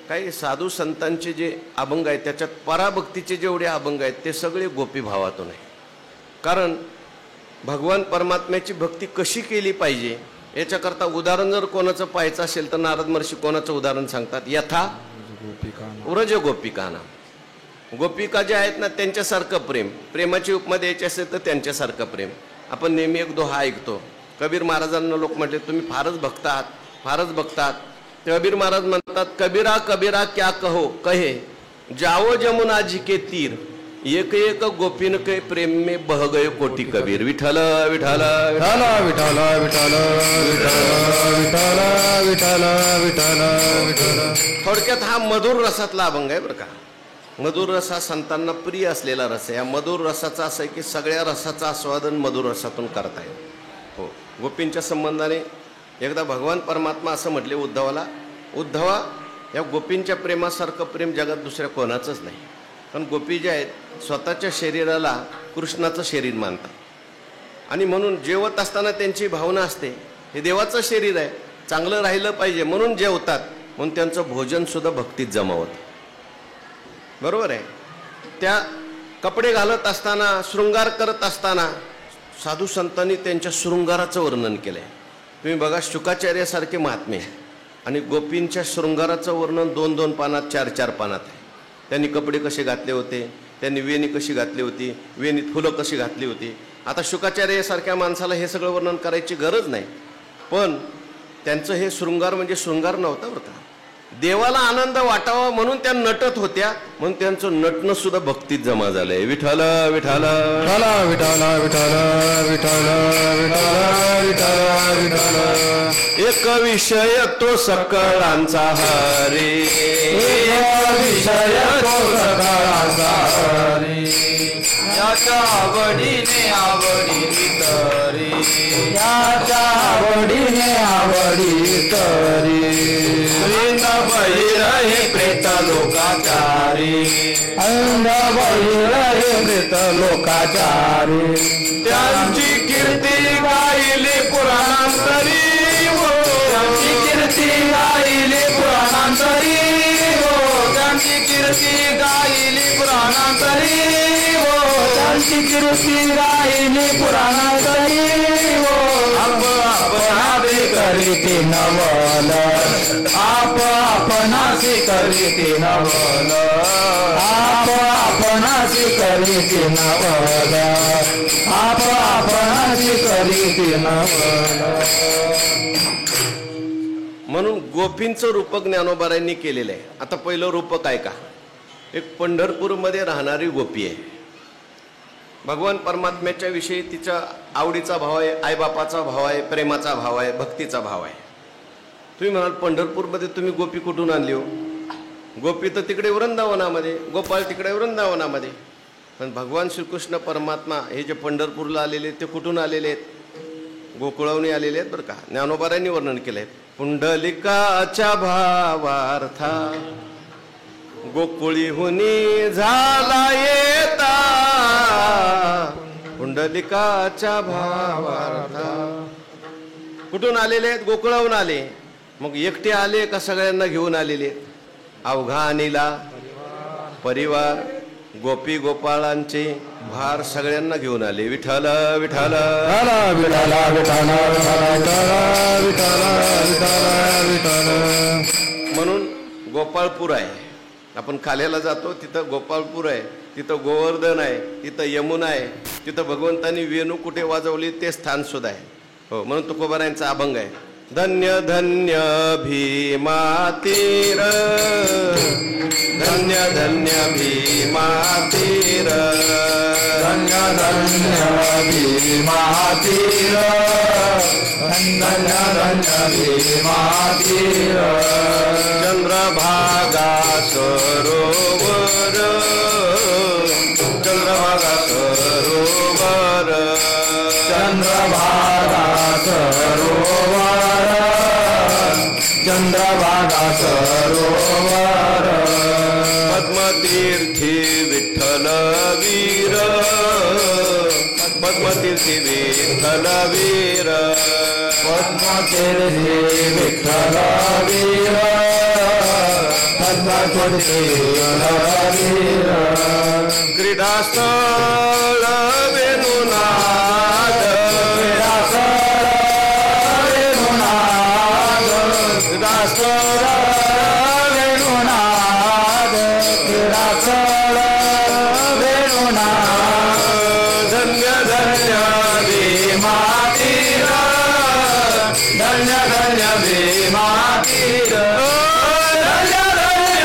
काही साधू संतांचे जे अभंग आहेत त्याच्यात पराभक्तीचे जेवढे अभंग आहेत ते सगळे गोपी भावातून आहे. कारण भगवान परमात्म्याची भक्ती कशी केली पाहिजे याच्याकरता उदाहरण जर कोणाचं पाहायचं असेल तर नारद महर्षी कोणाचं उदाहरण सांगतात? यथा व्रज गोपिकाना. गोपिका ज्या आहेत ना त्यांच्यासारखं प्रेम, प्रेमाची उपमा द्यायची असेल तर त्यांच्यासारखं प्रेम. आपण नेहमी एक दोहा ऐकतो. कबीर महाराजांना लोक म्हटले तुम्ही फारच भक्त आहात, फारच भक्त आहात. कबीर महाराज म्हणतात कबीरा कबीरा क्या कहो कहे जाओ जमुना जी के तीर एक एक गोपीन के प्रेम में बह गए कोटी कबीर. विठ्ठल विठ्ठल विठ्ठल विठ्ठल विठ्ठल विठ्ठल विठ्ठल विठ्ठल विठ्ठल. थोडक्यात हा मधुर रसातला अभंग आहे बरं का. मधुर रस हा संतांना प्रिय असलेला रस आहे. या मधुर रसाचा असं आहे की सगळ्या रसाचं आस्वादन मधुर रसातून करता येईल. हो, गोपींच्या संबंधाने एकदा भगवान परमात्मा असं म्हटले उद्धवाला, उद्धवा या गोपींच्या प्रेमासारखं प्रेम जगात दुसऱ्या कोणाचंच नाही. कारण गोपी जे आहेत स्वतःच्या शरीराला कृष्णाचं शरीर मानतात आणि म्हणून जेवत असताना त्यांची भावना असते हे देवाचं शरीर आहे, चांगलं राहिलं पाहिजे म्हणून जेवतात. म्हणून त्यांचं भोजनसुद्धा भक्तीत जमावतं. बरोबर आहे. त्या कपडे घालत असताना शृंगार करत असताना साधू संतांनी त्यांच्या शृंगाराचं वर्णन केलं आहे. तुम्ही बघा शुकाचार्यासारखे महात्मे आणि गोपींच्या शृंगाराचं वर्णन 2-2 पानात 4-4 पानात आहे. त्यांनी कपडे कसे घातले होते, त्यांनी वेणी कशी घातली होती, वेणीत फुलं कशी घातली होती. आता शुकाचार्यासारख्या माणसाला हे सगळं वर्णन करायची गरज नाही. पण त्यांचं हे शृंगार म्हणजे शृंगार नव्हता बरं का. देवाला आनंद वाटावा म्हणून त्या नटत होत्या, म्हणून त्यांचं नटणं सुद्धा भक्तीत जमा झालंय. विठ्ठल विठ्ठल विठ्ठल विठ्ठल विठ्ठल विठ्ठल विठ्ठल विठ्ठल विठ्ठल. एक विषय तो सकळांचा हरे, एक विषय तो सकळांचा हरे. याच्या आवडीने आवडी तरी, याच्या आवडीने आवडी तरी. बहिर हे प्रेत लोकाचारी, अंध बहिर हे प्रेत लोकाचारी. त्यांची कीर्ती गायली पुराणांतरी, त्यांची कीर्ती गायली पुराणांतरी, त्यांची कीर्ती गायली पुराणांतरी, त्यांची कीर्ती गायली पुराणांतरी. आपणासी करीती नवल, आपणासी करीती नवल, आपणासी करीती नवल, आपणासी करीती नवल. म्हणून गोपींचं रूपक ज्ञानोबारायांनी केलेलं आहे. आता पहिलं रूपक आहे का, एक पंढरपूरमध्ये राहणारी गोपी आहे. भगवान परमात्म्याच्या विषयी तिचा आवडीचा भाव आहे, आईबापाचा भाव आहे, प्रेमाचा भाव आहे, भक्तीचा भाव आहे. तुम्ही म्हणाल पंढरपूरमध्ये तुम्ही गोपी कुठून आणली हो? गोपी तर तिकडे वृंदावनामध्ये, गोपाळ तिकडे वृंदावनामध्ये. पण भगवान श्रीकृष्ण परमात्मा हे जे पंढरपूरला आलेले ते कुठून आलेले आहेत? गोकुळावणी आलेले आहेत बरं का. ज्ञानोबारायांनी वर्णन केलं आहे. पुंडलिकाच्या भावार्था गोकुळीहुनी झाला येता, पुंडलिकाच्या भावार्था. कुठून आलेले आहेत? गोकुळाहून आले. मग एकटे आले का सगळ्यांना घेऊन आलेले? अवघानीला परिवार, गोपी गोपाळांचे भार सगळ्यांना घेऊन आले. विठ्ठल विठ्ठल विठ्ठल विठ्ठल विठ्ठल विठ्ठल विठ्ठल. म्हणून गोपाळपूर आहे. आपण खाल्याला जातो, तिथं गोपाळपूर आहे, तिथं गोवर्धन आहे, तिथं यमुना आहे, तिथं भगवंतांनी वेणू कुठे वाजवली ते स्थान सुद्धा आहे. हो, म्हणून तुकोबारायांचा अभंग आहे, धन्य धन्य भीमा तीर, धन्य धन्य भीमा तीर, धन्य धन्य भीमा तीर, धन्य धन्य भीमा तीर, चंद्रभागा सरोवर, चंद्रभागा सरोवर, चंद्रभागा सरोवर, चंद्रभागा सरोवर, पद्मतीर्थी विठ्ठल वीर, पद्मतीर्थी विठ्ठल वीर, पद्मतीर्थी विठ्ठल वीर, पद्मतीर्थी विठ्ठल वीर, क्रीडास्थळ वेणुनाद, क्रीडास्थळ वेणुनाद, क्रीडास्थळ वेणुनाद, क्रीडास्थळ वेणुनाद, धन्य धन्य भीमा तीर, धन्य धन्य भीमा तीर, धन्य धन्य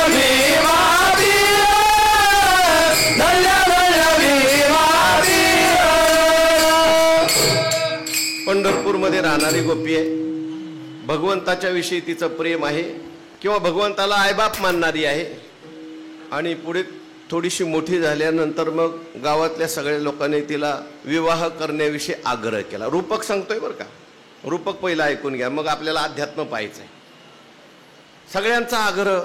भीमा तीर, धन्य धन्य भीमा तीर. पंढरपूरमध्ये राहणारी गोपी आहे, भगवंताच्या विषयी तिचं प्रेम आहे किंवा भगवंताला आईबाप मानणारी आहे. आणि पुढे थोडीशी मोठी झाल्यानंतर मग गावातल्या सगळ्या लोकांनी तिला विवाह करण्याविषयी आग्रह केला. रूपक सांगतोय बरं का, रूपक पहिला ऐकून घ्या, मग आपल्याला अध्यात्म पाहायचं आहे. सगळ्यांचा आग्रह,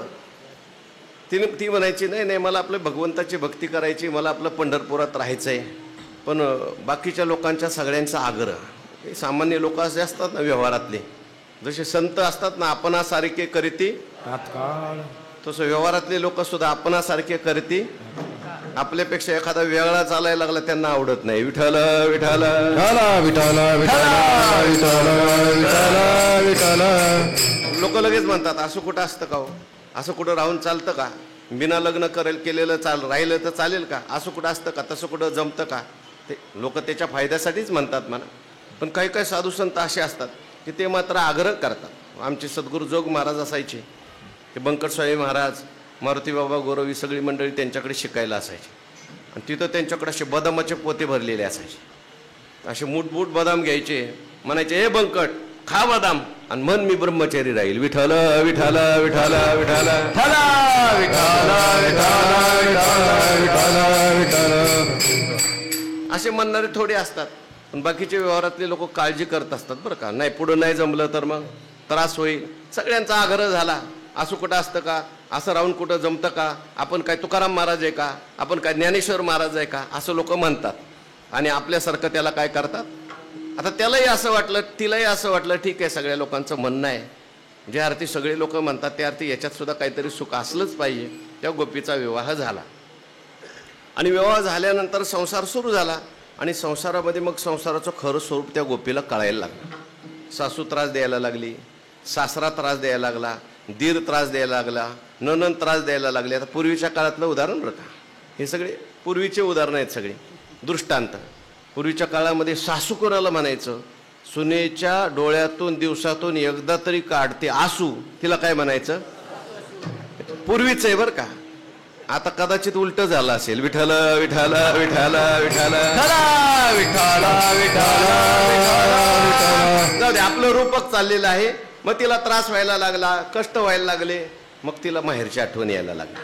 ती म्हणायची नाही नाही मला आपलं भगवंताची भक्ती करायची, मला आपलं पंढरपुरात राहायचं आहे. पण बाकीच्या लोकांच्या सगळ्यांचा आग्रह, हे सामान्य लोक असे असतात ना व्यवहारातले, जसे संत असतात ना आपणासारखे करीती तात्काळ, तसं व्यवहारातले लोक सुद्धा आपणासारखे करती, आपल्यापेक्षा एखादा वेगळा चालायला लागला त्यांना आवडत नाही. विठ्ठल विठ्ठल विठ्ठल विठ्ठल विठ्ठल विठ्ठल विठ्ठल. लोक लगेच म्हणतात असं कुठं असतं का हो, असं कुठं राहून चालतं का, बिना लग्न केलेलं राहिलं तर चालेल का, असं कुठं असतं का, तसं कुठं जमतं का. ते लोक त्याच्या फायद्यासाठीच म्हणतात म्हणा. पण काही काही साधू संत असे असतात की ते मात्र आग्रह करतात. आमचे सद्गुरू जोग महाराज असायचे, ते बंकटस्वामी महाराज, मारुतीबाबा गोरवी सगळी मंडळी त्यांच्याकडे शिकायला असायची. आणि तिथं त्यांच्याकडे असे बदामाचे पोते भरलेले असायचे. असे मूठ बदाम घ्यायचे, म्हणायचे हे बंकट खा बदाम आणि मन मी ब्रह्मचारी राहील. विठ्ठल विठ्ठल विठ्ठल विठ्ठल असे म्हणणारे थोडे असतात. पण बाकीचे व्यवहारातले लोक काळजी करत असतात बरं का, नाही पुढं नाही जमलं तर मग त्रास होईल. सगळ्यांचा आग्रह झाला, असं कुठं असतं का, असं राहून कुठं जमतं का, आपण काय तुकाराम महाराज आहे का, आपण काय ज्ञानेश्वर महाराज आहे का, असं लोक म्हणतात. आणि आपल्यासारखं त्याला काय करतात. आता त्यालाही असं वाटलं, तिलाही असं वाटलं, ठीक आहे सगळ्या लोकांचं म्हणणं आहे, जे अर्थी सगळे लोक म्हणतात त्या अर्थी याच्यात सुद्धा काहीतरी सुख असलंच पाहिजे. त्या गोपीचा विवाह झाला. आणि विवाह झाल्यानंतर संसार सुरू झाला. आणि संसारामध्ये मग संसाराचं खरं स्वरूप त्या गोपीला कळायला लागलं. सासू त्रास द्यायला लागली, सासरा त्रास द्यायला लागला, दीर त्रास द्यायला लागला, नणंद त्रास द्यायला लागले. आता पूर्वीच्या काळातलं उदाहरण बरं का, हे सगळे पूर्वीचे उदाहरणं आहेत सगळे दृष्टांत. पूर्वीच्या काळामध्ये सासू कोणाला म्हणायचं, सुनेच्या डोळ्यातून दिवसातून एकदा तरी काढते आसू, तिला काय म्हणायचं, पूर्वीच आहे बरं का. आता कदाचित उलट झालं असेल. विठ्ठल विठ्ठल विठ्ठल विठ्ठल विठ्ठल विठ्ठल. जाऊ दे, आपलं रूपक चाललेलं आहे. मग तिला त्रास व्हायला लागला, कष्ट व्हायला लागले. मग तिला माहेरची आठवण यायला लागली.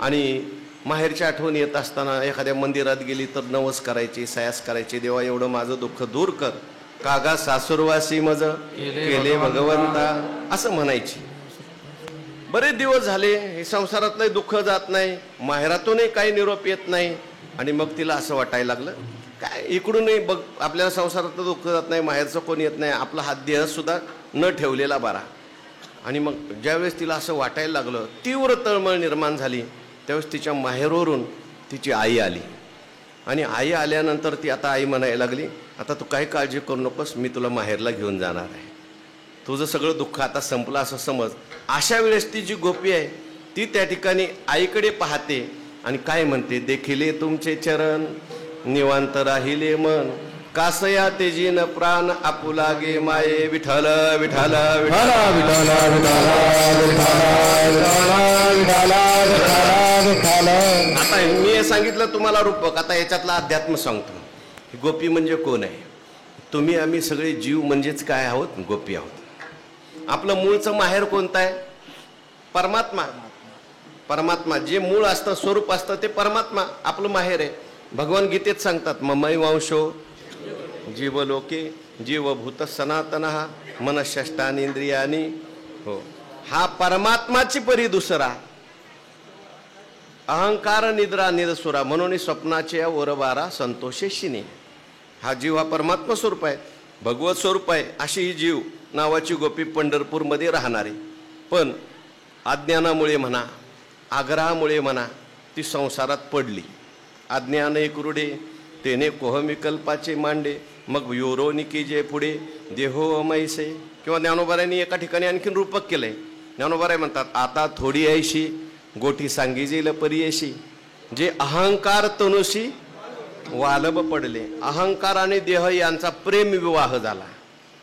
आणि माहेरची आठवण येत असताना एखाद्या मंदिरात गेली तर नवस करायची, सयास करायची, देवा एवढं माझं दुःख दूर कर, कागा सासुरवासी मज केले भगवंता, असं म्हणायची. बरेच दिवस झाले, हे संसारातलं दुःख जात नाही, माहेरातूनही काही निरोप येत नाही. आणि मग तिला असं वाटायला लागलं, काय इकडूनही बघ आपल्याला संसारातलं दुःख जात नाही, माहेरचं कोण येत नाही, आपला हात देह सुद्धा न ठेवलेला बरा. आणि मग ज्यावेळेस तिला असं वाटायला लागलं, तीव्र तळमळ निर्माण झाली, त्यावेळेस तिच्या माहेरवरून तिची आई आली. आणि आई आल्यानंतर ती आता आई म्हणायला लागली, आता तू काही काळजी करू नकोस, मी तुला माहेरला घेऊन जाणार आहे, तुझं सगळं दुःख आता संपलं असं समज. अशा वेळेस ती जी गोपी आहे ती त्या ठिकाणी आईकडे पाहते आणि काय म्हणते, देखिले तुमचे चरण निवांत राहिले मन, कासया तेजीन प्राण आपुलागे माये, विठ्ठल विठ्ठल विठाला विठाला विठाला विठाला विठाला विठाला विठाला. आता मी हे सांगितलं तुम्हाला रूपक. आता याच्यातला अध्यात्म सांगतो. गोपी म्हणजे कोण आहे? तुम्ही आम्ही सगळे जीव म्हणजेच काय आहोत? गोपी आहोत. आपलं मूळचं माहेर कोणतं आहे? परमात्मा. परमात्मा जे मूळ असतं, स्वरूप असतं ते परमात्मा आपलं माहेर आहे. भगवान गीतेत सांगतात, ममई वंशो जीवलोके जीवभूत सनातन मनःष्टानी इंद्रियानी. हो, हा परमात्माची परी दुसरा. अहंकार निद्रा निरसुरा म्हणून स्वप्नाचे ओरबारा संतोषेशिनी. हा जीव हा परमात्मा स्वरूप आहे, भगवत स्वरूप आहे. अशी ही जीव नावाची गोपी पंढरपूरमध्ये राहणारी. पण अज्ञानामुळे म्हणा, आग्रहामुळे म्हणा, ती संसारात पडली. अज्ञान एक रुडे तेने कोहमिकल्पाचे मांडे, मग योरोनिकी जे पुढे देहो अमैसे. किंवा ज्ञानोबारांनी एका ठिकाणी आणखीन रूपक केलंय. ज्ञानोबाराय म्हणतात, आता थोडी ऐशी गोठी सांगिजेल परियशी, जे अहंकार तनुशी वालब पडले. अहंकार आणि देह यांचा प्रेम विवाह झाला.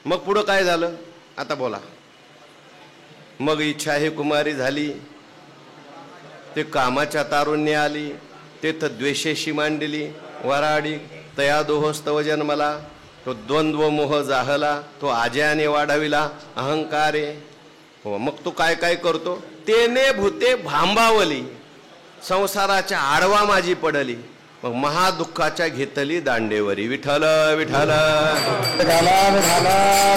मग पुढं काय झालं? आता बोला. मग इच्छा हे कुमारी झाली, ते कामाच्या तारुण्य आली, तेथ द्वेषेशी मांडली वराडी, तया दोहोस्तव जन्मला, तो द्वंद्व मोह जाहला, तो आज्याने वाढविला अहंकारे. हो, मग तो काय काय करतो? तेने भूते भांबावली, संसाराच्या आडवा माझी पडली, मग महादुःखाच्या घेतली दांडेवरी. विठ्ठल विठ्ठल विठाला विठाला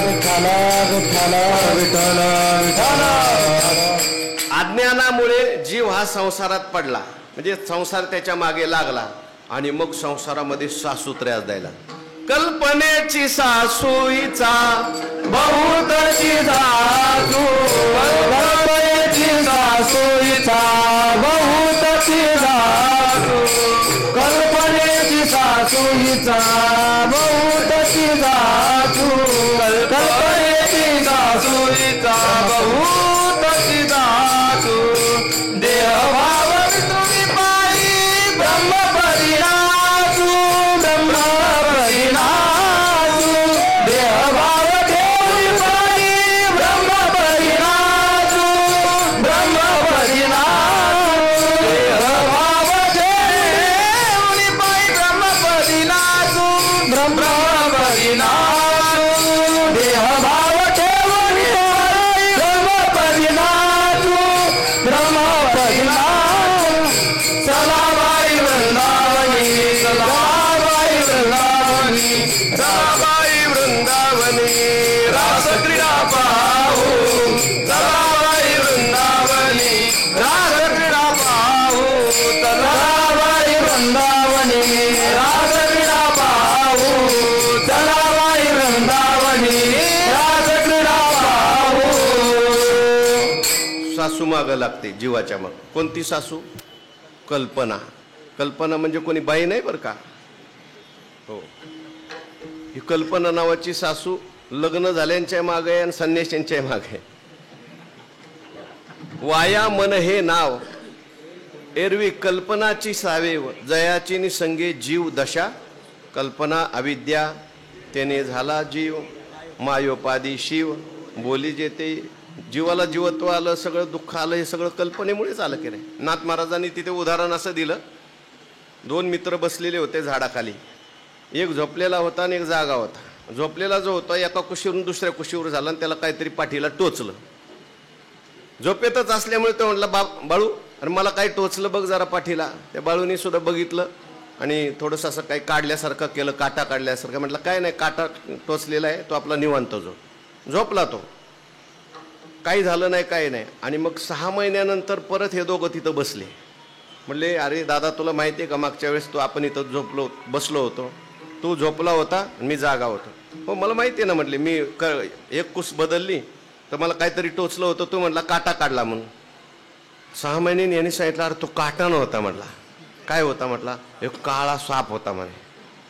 विठाला विठाला विठाला विठाला. अज्ञानामुळे जीव हा संसारात पडला, म्हणजे संसार त्याच्या मागे लागला. आणि मग संसारामध्ये सासू त्रास द्यायला. कल्पनेची सासूईचा बहुतची सासू, कल्पनेची सासूईचा बहुतची सासू, कल्पनेची सासूईचा बहुतची सासू, कल्पनेची सासूईचा बहुतची सासू. देहभाव तुम्ही पायी ब्रह्म परिणासू, ब्रह्म परिणासू. देहभाव ठेवी पायी ब्रह्म परिणासू, ब्रह्म परिणासू. देहभाव ठेवी पायी ब्रह्म परिणासू, ब्रह्म परिणासू. देहभाव ठेवी पायी ब्रह्म परिणासू, ब्रह्म परिणासू. सलाबाई वृंदावनी, सलाबाई वृंदावनी, सलाबाई वृंदावनी, रास क्रीडा पाहू. सलाबाई वृंदावनी, रास क्रीडा पाहू. सलाबाई वृंदावनी, रास क्रीडा पाहू. सलाबाई वृंदावनी, रास क्रीडा पाहू. सासू मागं लागते जीवाच्या. मग कोणती सासू? कल्पना. कल्पना म्हणजे कोणी बाई नाही बरं का. हो, ही कल्पना नावाची सासू लग्न झाल्यांच्या मागे आणि संन्याशांच्या मागे. वाया मन हे नाव एरवी कल्पनाची सावेव, जयाची निसंगे जीव दशा. कल्पना अविद्या त्याने झाला जीव, मायोपादी शिव. बोली जेते जीवाला जीवत्व आलं, सगळं दुःख आलं, हे सगळं कल्पनेमुळेच आलं की नाही. नाथ महाराजांनी तिथे उदाहरण असं दिलं. दोन मित्र बसलेले होते झाडाखाली. एक झोपलेला होता आणि एक जागा होता. झोपलेला जो होता एका कुशीवरून दुसऱ्या कुशीवर झाला आणि त्याला काहीतरी पाठीला टोचलं. झोपेतच असल्यामुळे तो म्हटला, बाळू अरे मला काही टोचलं बघ जरा पाठीला. त्या बाळूने सुद्धा बघितलं आणि थोडंसं असं काही काढल्यासारखं केलं, काटा काढल्यासारखं. म्हटलं काय नाही, काटा टोचलेला आहे, तो आपला निवांत झोपला. तो काही झालं नाही, काही नाही. आणि मग 6 महिन्यानंतर परत हे दोघं तिथं बसले. म्हणले, अरे दादा तुला माहिती आहे का, मागच्या वेळेस आपण इथं बसलो होतो, तू झोपला होता मी जागा होतो. हो मला माहिती आहे ना. म्हटले मी एक कुस बदलली तर मला काहीतरी टोचलं होतं, तू म्हटला काटा काढला म्हणून. 6 महिन्यांनी यांनी सांगितलं, अरे तो काटा नव्हता. म्हटला काय होता? म्हटला एक काळा साप होता म्हणे,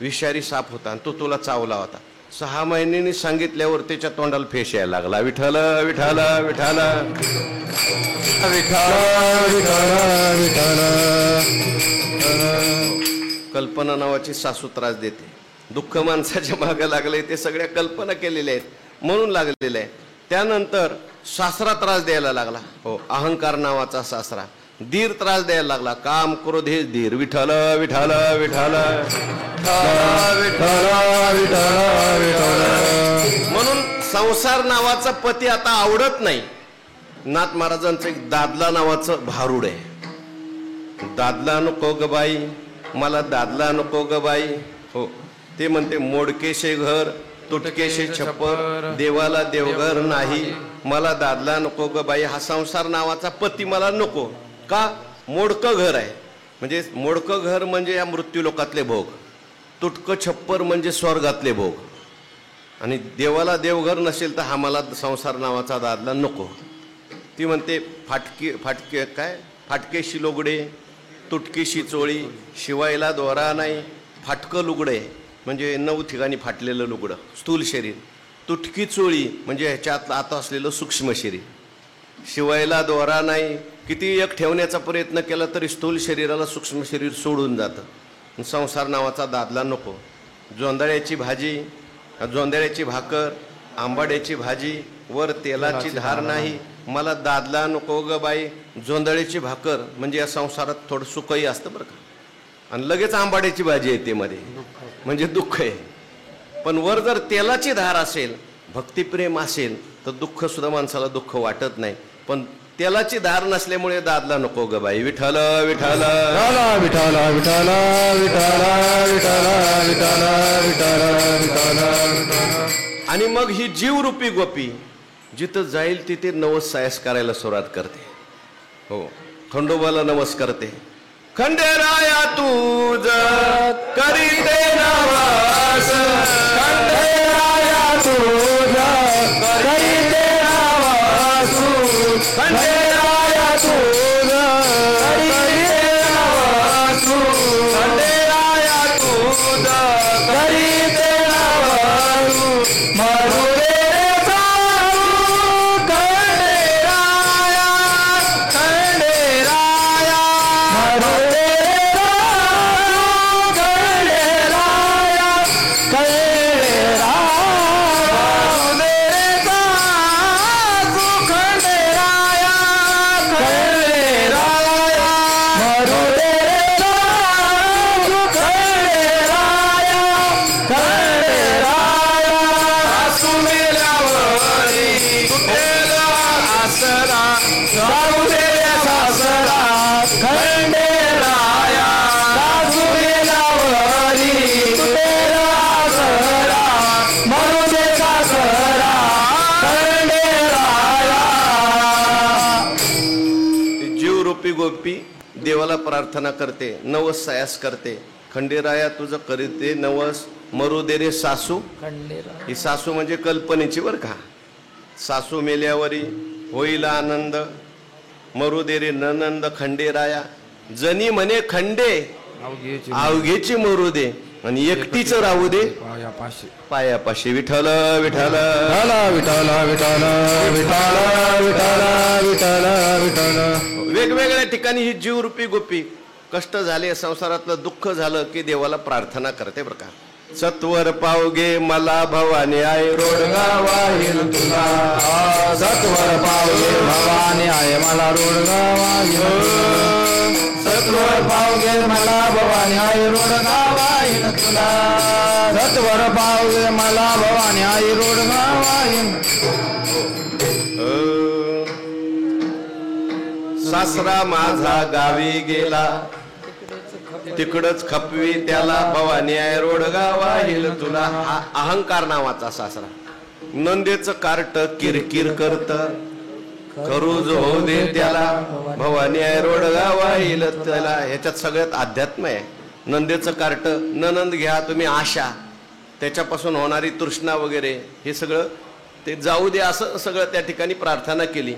विषारी साप होता आणि तो तुला चावला होता. 6 महिन्यांनी सांगितल्यावर त्याच्या तोंडाला फेस यायला लागला. विठ्ठल विठ्ठल विठ्ठल. विठ्ठल विठ्ठल विठ्ठल. कल्पना नावाची सासू त्रास देते. दुःख माणसाच्या मागे लागले ते सगळ्या कल्पना केलेल्या आहेत म्हणून लागलेलं आहे. त्यानंतर सासरा त्रास द्यायला लागला. हो, अहंकार नावाचा सासरा. धीर त्रास द्यायला लागला. काम क्रोधेश धीर. विठ्ठल विठ्ठल विठ्ठल विठ्ठल विठ्ठल विठ्ठल. म्हणून संसार नावाचा पती आता आवडत नाही. नाथ महाराजांचं एक दादला नावाचं भारूड आहे. दादला नको ग बाई, मला दादला नको ग बाई. हो, ते म्हणते मोडकेशे घर तुटकेशे छप्पर, देवाला देवघर नाही, मला दादला नको ग बाई. हा संसार नावाचा पती मला नको. का? मोडकं घर आहे. म्हणजे मोडकं घर म्हणजे या मृत्यूलोकातले भोग, तुटकं छप्पर म्हणजे स्वर्गातले भोग. आणि देवाला देवघर नसेल तर हा मला संसार नावाचा दादला नको. ती म्हणते फाटके काय फाटकेशी लोगडे, तुटकीशी चोळी, शिवायला दोरा नाही. फाटकं लुगडे म्हणजे 9 ठिकाणी फाटलेलं लुगडं, स्थूल शरीर. तुटकी चोळी म्हणजे ह्याच्यात आत असलेलं सूक्ष्म शरीर. शिवायला दोरा नाही. किती एक ठेवण्याचा प्रयत्न केला तरी स्थूल शरीराला सूक्ष्म शरीर सोडून जातं. संसार नावाचा दादला नको. जोंधळ्याची भाजी, जोंधळ्याची भाकर, आंबाड्याची भाजी, वर तेलाची धार नाही, मला दादला नको ग बाई. जोंधळ्याची भाकर म्हणजे या संसारात थोडं सुखही असतं बरं का, आणि लगेच आंबाड्याची भाजी येते मध्ये म्हणजे दुःख आहे. पण वर जर तेलाची धार असेल, भक्तिप्रेम असेल तर दुःख सुद्धा माणसाला दुःख वाटत नाही. पण तेलाची धार नसल्यामुळे दादला नको ग बाई. विठ्ठल विठ्ठल विठ्ठल विठ्ठल विठ्ठल विठ्ठल विठ्ठल विठ्ठल विठ्ठल. आणि मग ही जीवरूपी गोपी जिथं जाईल तिथे नवस सायस करायला सुरुवात करते. हो, खंडोबाला नवस करते. खंडेराया तुझ करीते नवस, खंडेराया तुझ करीते नवस, खंडेराया तुझ करीते नवस, खंडेराया तुझ करीते नवस. मरुदे गोपी देवाला प्रार्थना करते, नवस सायास करते. खंडेराया तुझं करीते नवस, मरू दे रे सासू. ही सासू म्हणजे कल्पनेची बर का. सासू मेल्यावरी होईल आनंद, मरू दे रे ननंद खंडेराया. जनी म्हणे खंडे अवघेची मरू दे, आणि एकटीच राहू दे पायापाशी. विठ्ठल विठ्ठल विठ्ठल विठ्ठल विठ्ठल विठ्ठल विठ्ठल विठ्ठल. वेगवेगळ्या ठिकाणी ही जीवरूपी गोपी कष्ट झाले, संसारातलं दुःख झालं की देवाला प्रार्थना करते बरं का. सत्वर पावगे मला भवानी आहे रोडगा वाहील तुला. सत्वर पावगे भवानी आहे मला रोडगा वाहील. सत्वर पावगे मला भवानी आहे रोडगा वाहील तुला. सत्वर पावगे मला भवानी आहे रोडगा वाहील. सासरा माझा गावी गेला, तिकडच खपवी त्याला भवानी आहे रोडगा वाहील तुला. हा अहंकार नावाचा सासरा. नंदेचं कार्ट किरकिर करत, करू जो दे त्याला भवानी आहे रोडगा वाहील त्याला. ह्याच्यात सगळ्यात अध्यात्म आहे. नंदेचं कार्ट, ननंद घ्या तुम्ही आशा, त्याच्यापासून होणारी तृष्णा वगैरे हे सगळं ते जाऊ दे असं सगळं त्या ठिकाणी प्रार्थना केली.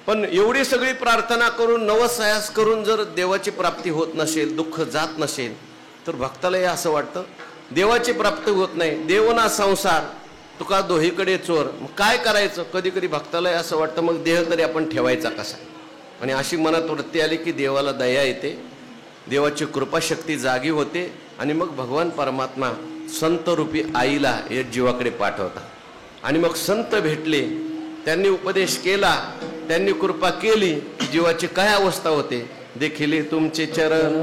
पण एवढी सगळी प्रार्थना करून नवसायास करून जर देवाची प्राप्ती होत नसेल, दुःख जात नसेल, तर भक्ताला हे असं वाटतं देवाची प्राप्ती होत नाही. देव ना संसार तुका दोहीकडे चोर. मग काय करायचं? कधी कधी भक्ताला असं वाटतं मग देह तरी आपण ठेवायचा कसा. आणि अशी मनात वृत्ती आली की देवाला दया येते, देवाची कृपाशक्ती जागी होते आणि मग भगवान परमात्मा संत रूपी आईला या जीवाकडे पाठवतात. आणि मग संत भेटले, त्यांनी उपदेश केला, त्यांनी कृपा केली, जीवाची काय अवस्था होते. देखिले तुमचे चरण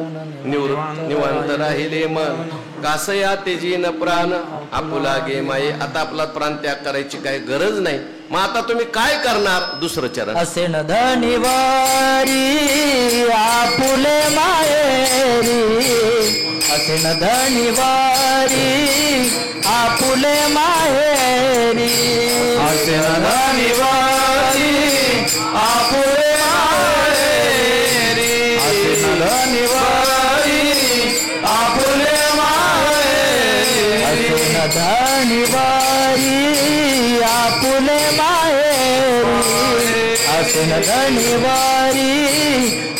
निवांत राहिले मन, कासया तेजी न प्राण आपुला गे माये. आता आपला प्राण त्याग करायची काही गरज नाही. मग आता तुम्ही काय करणार? दुसरं चरण. असे न धनिवारी आपुले मायेरी, असे न धनिवारी आपुले माहेरी, असे न धनिवारी आपुले माहेरी, असे न धनिवारी आपुले माहेरी, असे न धनिवारी आपुले माहेरी, असे न धनिवारी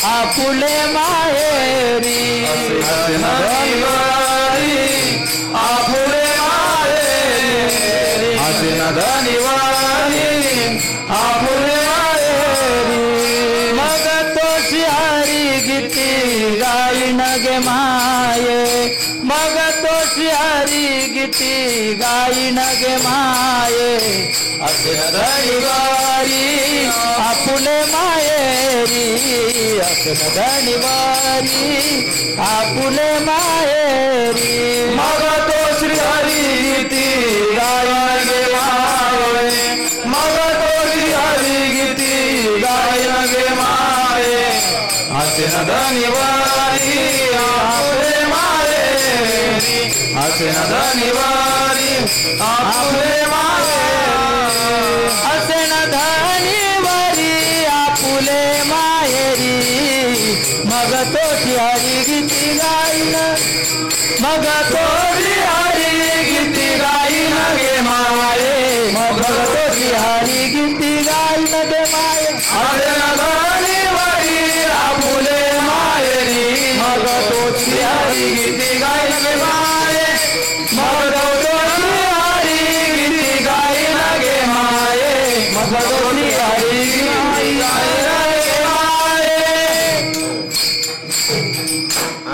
आपुले माहेरी, असे न धनिवारी आपुले माहेरी, असे न धनिवारी आपुले माहेरी. मग तोशी हरी गीती गायन गे माये, मग तोशी हरी गीती गायन गे माये, असे न धनिवारी आपुले माहेरी, असे न धनिवारी आपुले माहेरी. मग तो श्री हरी गीती गायन गे माये, मग तो श्री हरी गीती गायन गे माये, असे न धनिवारी आपुले माहेरी, असे न धनिवारी आपुले माहेरी, असे न धनिवारी आपुले माहेरी. मग तोशी हरी गीती गायन, मग तोशी हरी गीती गायन गे माये, मग तोशी हरी गीती गायन गे माये, असे न धनिवारी आपुले माहेरी, मग तो श्री हरी गीती गायन गे माये, मग तो श्री हरी गीती गायन गे माये, मग तो श्री हरी गीती गायन गे माये.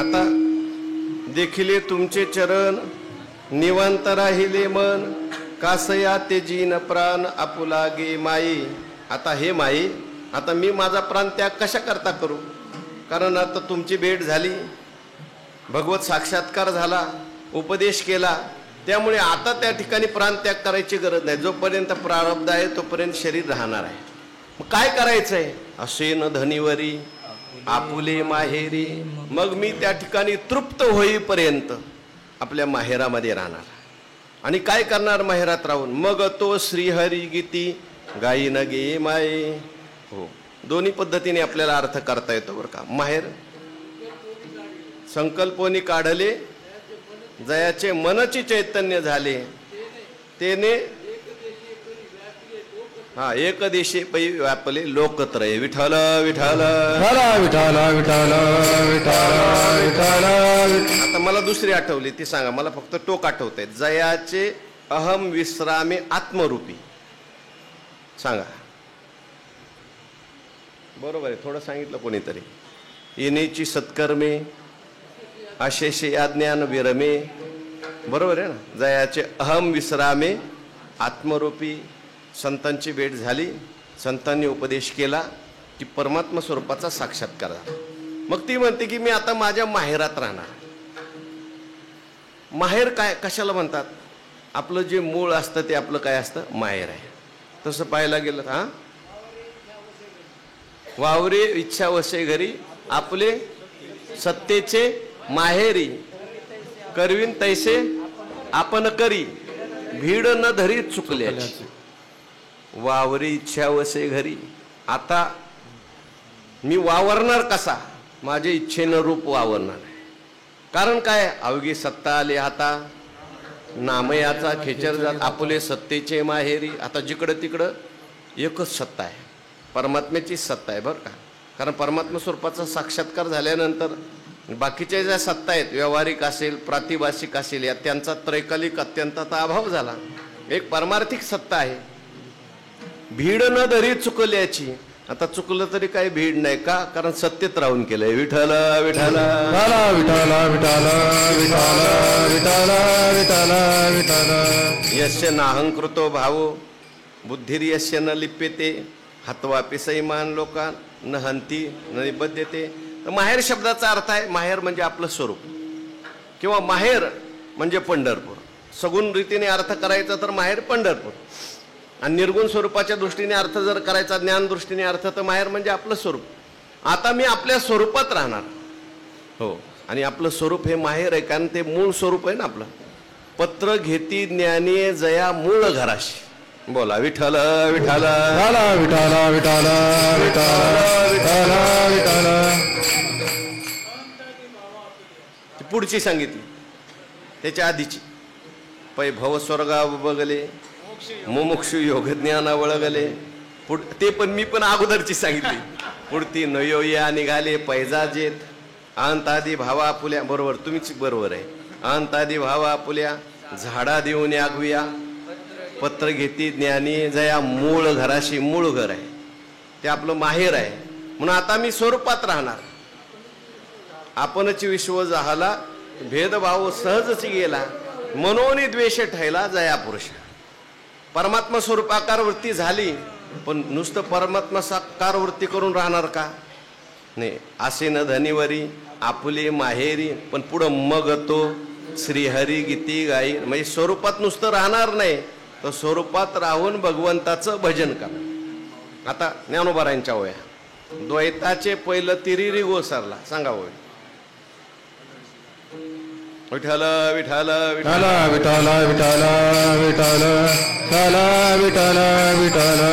आता देखिले तुमचे चरण निवांत राहिले मन, कासया तेजी न प्राण आपुला गे माई. आता हे माई, आता मी माझा प्राण त्याग कशा करता करू? कारण आता तुमची भेट झाली, भगवत साक्षात्कार झाला, उपदेश केला, त्यामुळे आता त्या ठिकाणी प्राण त्याग करायची गरज नाही. जोपर्यंत प्रारब्ध आहे तोपर्यंत शरीर राहणार आहे. मग काय करायचंय? असे न धनिवरी आपुले माहेरी. मग मी त्या ठिकाणी तृप्त होईपर्यंत आपल्या माहेरामध्ये राहणार. आणि काय करणार माहेरात राहून? मग तो श्रीहरी गीती गायीन गे माये. हो, दोन्ही पद्धतीने आपल्याला अर्थ करता येतो बरं का. माहेर संकल्पोनी काढले, जयाचे मनची चैतन्य झाले, तेने हा एक देशे पै व्यापले लोकत्रय. विठ्ठल विठ्ठल विठ्ठल विठ्ठल विठ्ठल विठ्ठल. आता मला दुसरी आठवली, ती सांगा. मला फक्त टोक आठवत आहे. जयाचे अहम विश्रामे आत्मरूपी. सांगा. बरोबर आहे, थोडं सांगितलं कोणीतरी. येण्याची सत्कर्मे अशेषे अज्ञान विरमे. बरोबर आहे ना. जयाचे अहम विश्रामे आत्मरूपी. संतांची भेट झाली, संतांनी उपदेश केला की परमात्मा स्वरूपाचा साक्षात्कार झाला. मग ती म्हणते की मी आता माझ्या माहेरात राहणार. माहेर काय कशाला म्हणतात? आपलं जे मूळ असतं ते आपलं काय असतं? माहेर आहे. तसं पाहायला गेलं हा, वावरे इच्छा वसे घरी आपले सत्तेचे माहेरी, करवीन तैसे आपण करी भीड न धरी चुकल्याची. वावरे इच्छा वसे घरी. आता मी वावरणार कसा? माझ्या इच्छेनं रूप वावरणार. कारण काय? अवघी सत्ता आली हाता, नामयाचा खेचर जात आपले सत्तेचे माहेरी. आता जिकडं तिकडं एकच सत्ता आहे, परमात्म्याची सत्ता आहे बरं का. कारण परमात्मा स्वरूपाचा साक्षात्कार झाल्यानंतर बाकीच्या ज्या सत्ता आहेत, व्यावहारिक असेल, प्रातिभाषिक असेल, या त्यांचा त्रैकालिक अत्यंताचा अभाव झाला. एक परमार्थिक सत्ता आहे. भीड न धरी चुकल्याची. आता चुकलं तरी काही भीड नाही का, कारण सत्तेत राहून केलंय. विठ्ठल विठ्ठल विठाला विठाला विठाला विठाला विठाला विठाला विठाला. यस्य नाहंकृतो भावो बुद्धिर्यस्य न लिप्यते हत्वापि सैमान लोकान न हंती न निबद्धते. तर माहेर शब्दाचा अर्थ आहे, माहेर म्हणजे आपलं स्वरूप किंवा माहेर म्हणजे पंढरपूर. सगुण रीतीने अर्थ करायचा तर माहेर पंढरपूर, आणि निर्गुण स्वरूपाच्या दृष्टीने अर्थ जर करायचा, ज्ञान दृष्टीने अर्थ, तर माहेर म्हणजे आपलं स्वरूप. आता मी आपल्या स्वरूपात राहणार. हो, आणि आपलं स्वरूप हे माहेर आहे, कारण ते मूळ स्वरूप आहे ना आपलं. पत्र घेती ज्ञानी जया मूळ घराशी. बोला विठ्ठल विठ्ठल विठाला विठाला विठाला विठाला विठाला विठाला. पुढची सांगितली, त्याच्या आधीची. पै भव स्वर्गा बगले मुमुक्षु योग ज्ञाना वळगले. ते पण मी पण अगोदरची सांगितली. पुढती नयो या निघाले पैजा जेत अंतादी भावा आपुल्या. बरोबर, तुम्हीच बरोबर आहे. अंतादी भावा आपुल्या झाडा देऊन आगुया पत्र घेती ज्ञानी जया मूळ घराशी. मूळ घर आहे ते आपलं माहेर आहे. म्हणून आता मी स्वरूपात राहणार. आपणच विश्व जाहला भेदभाव सहजच गेला मनोनी द्वेष ठेला जया पुरुष. परमात्मा स्वरूपाकार वृत्ती झाली, पण नुसतं परमात्मा साकार वृत्ती करून राहणार का? नाही. असे न धनीवरी आपुले माहेरी, पण पुढं मग तो श्रीहरी गीती गाई. म्हणजे स्वरूपात नुसतं राहणार नाही, तर स्वरूपात राहून भगवंताचं भजन करा. आता ज्ञानोबारायांच्या वया द्वैताचे पहिलं तिरिरी गोसारला. सांगा होय. विठ्ठल विठ्ठल विठाला विठाला विठाला विठाला विठाला विठाला.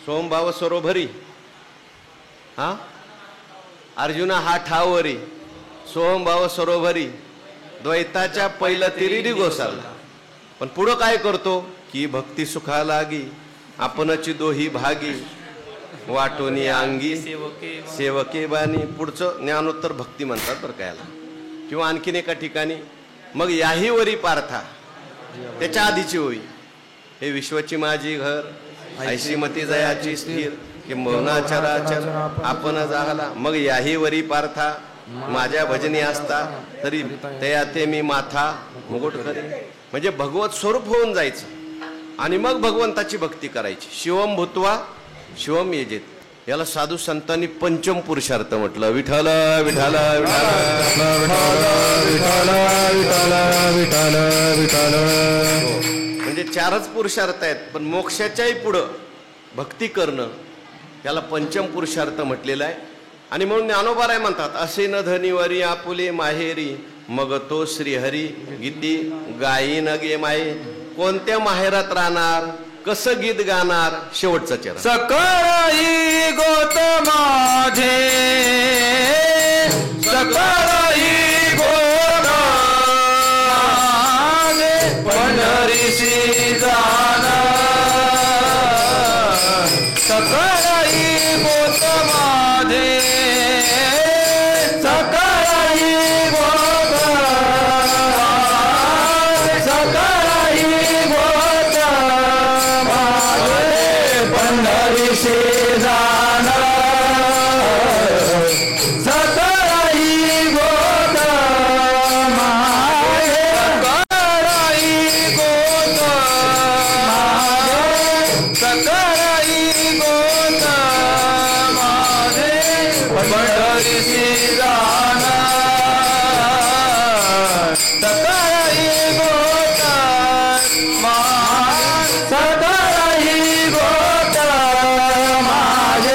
सोमभाव सरोभरी. हा अर्जुना हा ठावरी सोमभाव सरोभरी. द्वैताच्या पहिलं तिरिरी गोसारला, पण पुढं काय करतो की भक्ती सुखा लागी आपणची दोही भागी वाटोनी अंगी सेवके बानी. पुढचं ज्ञानोत्तर भक्ती म्हणतात बरं काय. किंवा आणखीन एका ठिकाणी मग याही वरी पार्था. त्याच्या आधीची होई हे विश्वची माझी घर ऐश्रीमती जयाची स्थिर की मौनाचराचर आपण जाहला. मग याही वरी पार्था माझ्या भजनी असता तरी तया ते मी माथा मुकुट करे. म्हणजे भगवत स्वरूप होऊन जायचं आणि मग भगवंताची भक्ती करायची. शिवम भूत्वा शिवम येजेत. याला साधू संतांनी पंचम पुरुषार्थ म्हटलं. विठ्ठल विठ्ठल म्हणजे चारच पुरुषार्थ आहेत, पण मोक्षाच्याही पुढं भक्ती करणं याला पंचम पुरुषार्थ म्हटलेला आहे. आणि म्हणून ज्ञानोबाराय म्हणतात असे न धनीवरी आपुले माहेरी मग तो श्रीहरी गीती गाई न गे माये. कोणत्या माहेरात राहणार, कसं गीत गाणार, शेवटचा चरण. सकळी गोत माझे सकळी गोत माझे पंढरीशी जाणार. सकळी गोत माझे सकळी गोत सकळी गोत पंढरीशी जाणार. सकळी गोत माझे सकळी गोत माझे सकळी गोत माझे पंढरीशी जाणार. सकळी गोत माझे सकळी गोत माझे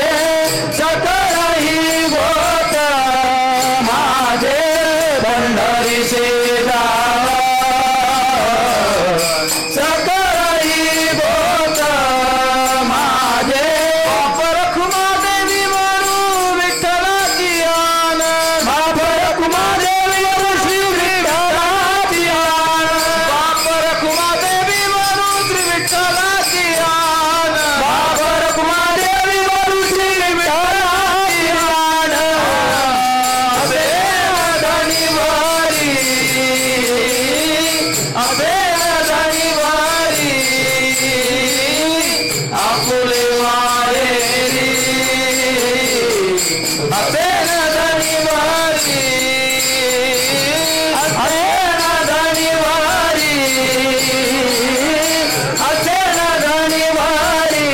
असे न धनिवारी असे न धनिवारी असे न धनिवारी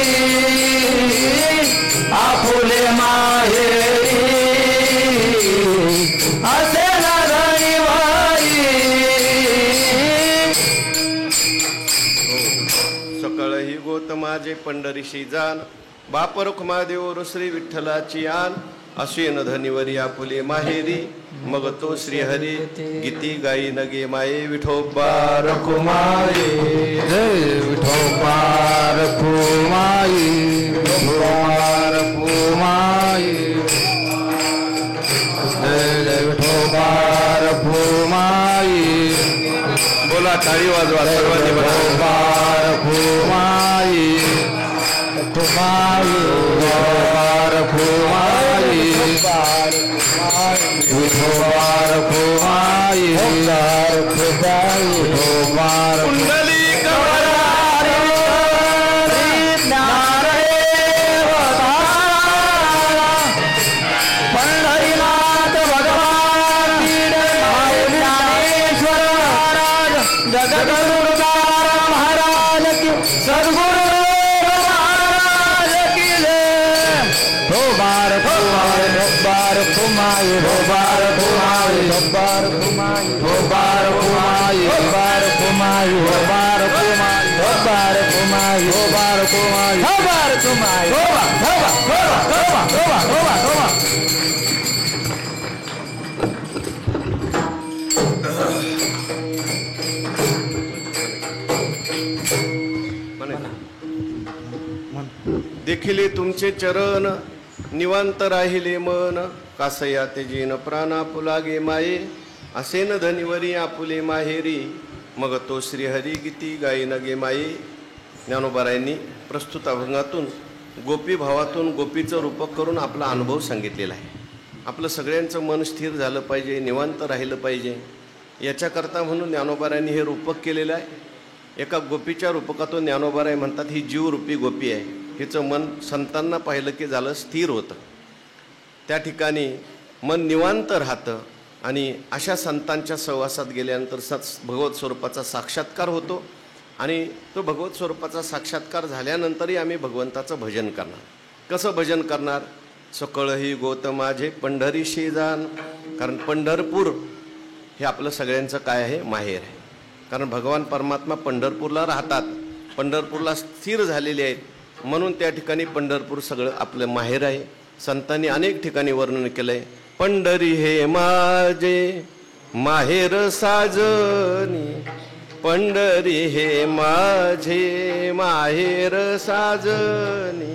आपुले माहेरी असे न धनिवारी सकळ ही गोत माझे पंढरीशी जाण बाप रुक्मादेव श्री विठ्ठलाची आन अश्विन धनिवरी आपुले माहेरी मग तो श्रीहरी गीती गाई नगे माये विठोबा रखुमाई जय विठोबा रखुमाई विठोबा रखुमाई जय जय विठोबा रखुमाई बोला टाळी वाजवा सर्वांनी विठोबा रखुमाई रखुमाई रखुमाई विठोबा रखुमाई विठोबा कुंडली पंढरीनाथ भगवान ज्ञानेश्वर महाराज जगद्गुरुदार महाराज की सद्गुरु महाराज की जय हो बार कुमाई हो बार कुमाई हो बार कुमाई हो बार कुमाई हो बार कुमाई हो बार कुमाई हो बार कुमाई हो बार कुमाई हो बार कुमाई हो बार कुमाई हो देखिले तुमचे चरण निवांत राहिले मन कासया तेजीन प्राणा पुलागे माये असे न धनिवरी आपुले माहेरी मग तो श्रीहरी गीती गाई नगे माये. ज्ञानोबारायांनी प्रस्तुत अभंगातून गोपी भावातून गोपीचं रूपक करून आपला अनुभव सांगितलेला आहे. आपलं सगळ्यांचं मन स्थिर झालं पाहिजे, निवांत राहिलं पाहिजे, याच्याकरता म्हणून ज्ञानोबारायांनी हे रूपक केलेलं आहे. एका गोपीच्या रूपकातून ज्ञानोबाराय म्हणतात ही जीवरूपी गोपी आहे. हिचं मन संतांना पाहिलं की झालं स्थिर होतं, त्या ठिकाणी मन निवांत राहतं आणि अशा संतांच्या सहवासात गेल्यानंतर भगवत स्वरूपाचा साक्षात्कार होतो. आणि तो भगवत स्वरूपाचा साक्षात्कार झाल्यानंतरही आम्ही भगवंताचं भजन करणार. कसं भजन करणार? सकळ ही गोत माझे पंढरीशी जाण. कारण पंढरपूर हे आपलं सगळ्यांचं काय आहे? माहेर आहे. कारण भगवान परमात्मा पंढरपूरला राहतात, पंढरपूरला स्थिर झालेले आहेत, म्हणून त्या ठिकाणी पंढरपूर सगळं आपलं माहेर आहे. संतांनी अनेक ठिकाणी वर्णन केलं आहे. पंढरी हे माझे माहेर साजनी, पंढरी हे माझे माहेर साजनी,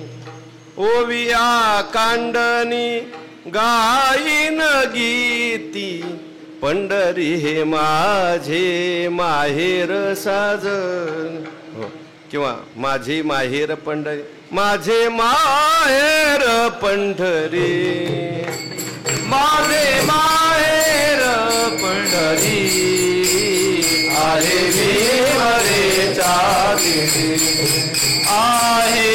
ओविया कांडनी गाईन गीती, पंढरी हे माझे माहेर साजन. हो, किंवा माझे माहेर पंढरी, माझे माहेर पंढरी, माझे माहेर पंढरी, आहे विवरेच्या तिथे, आहे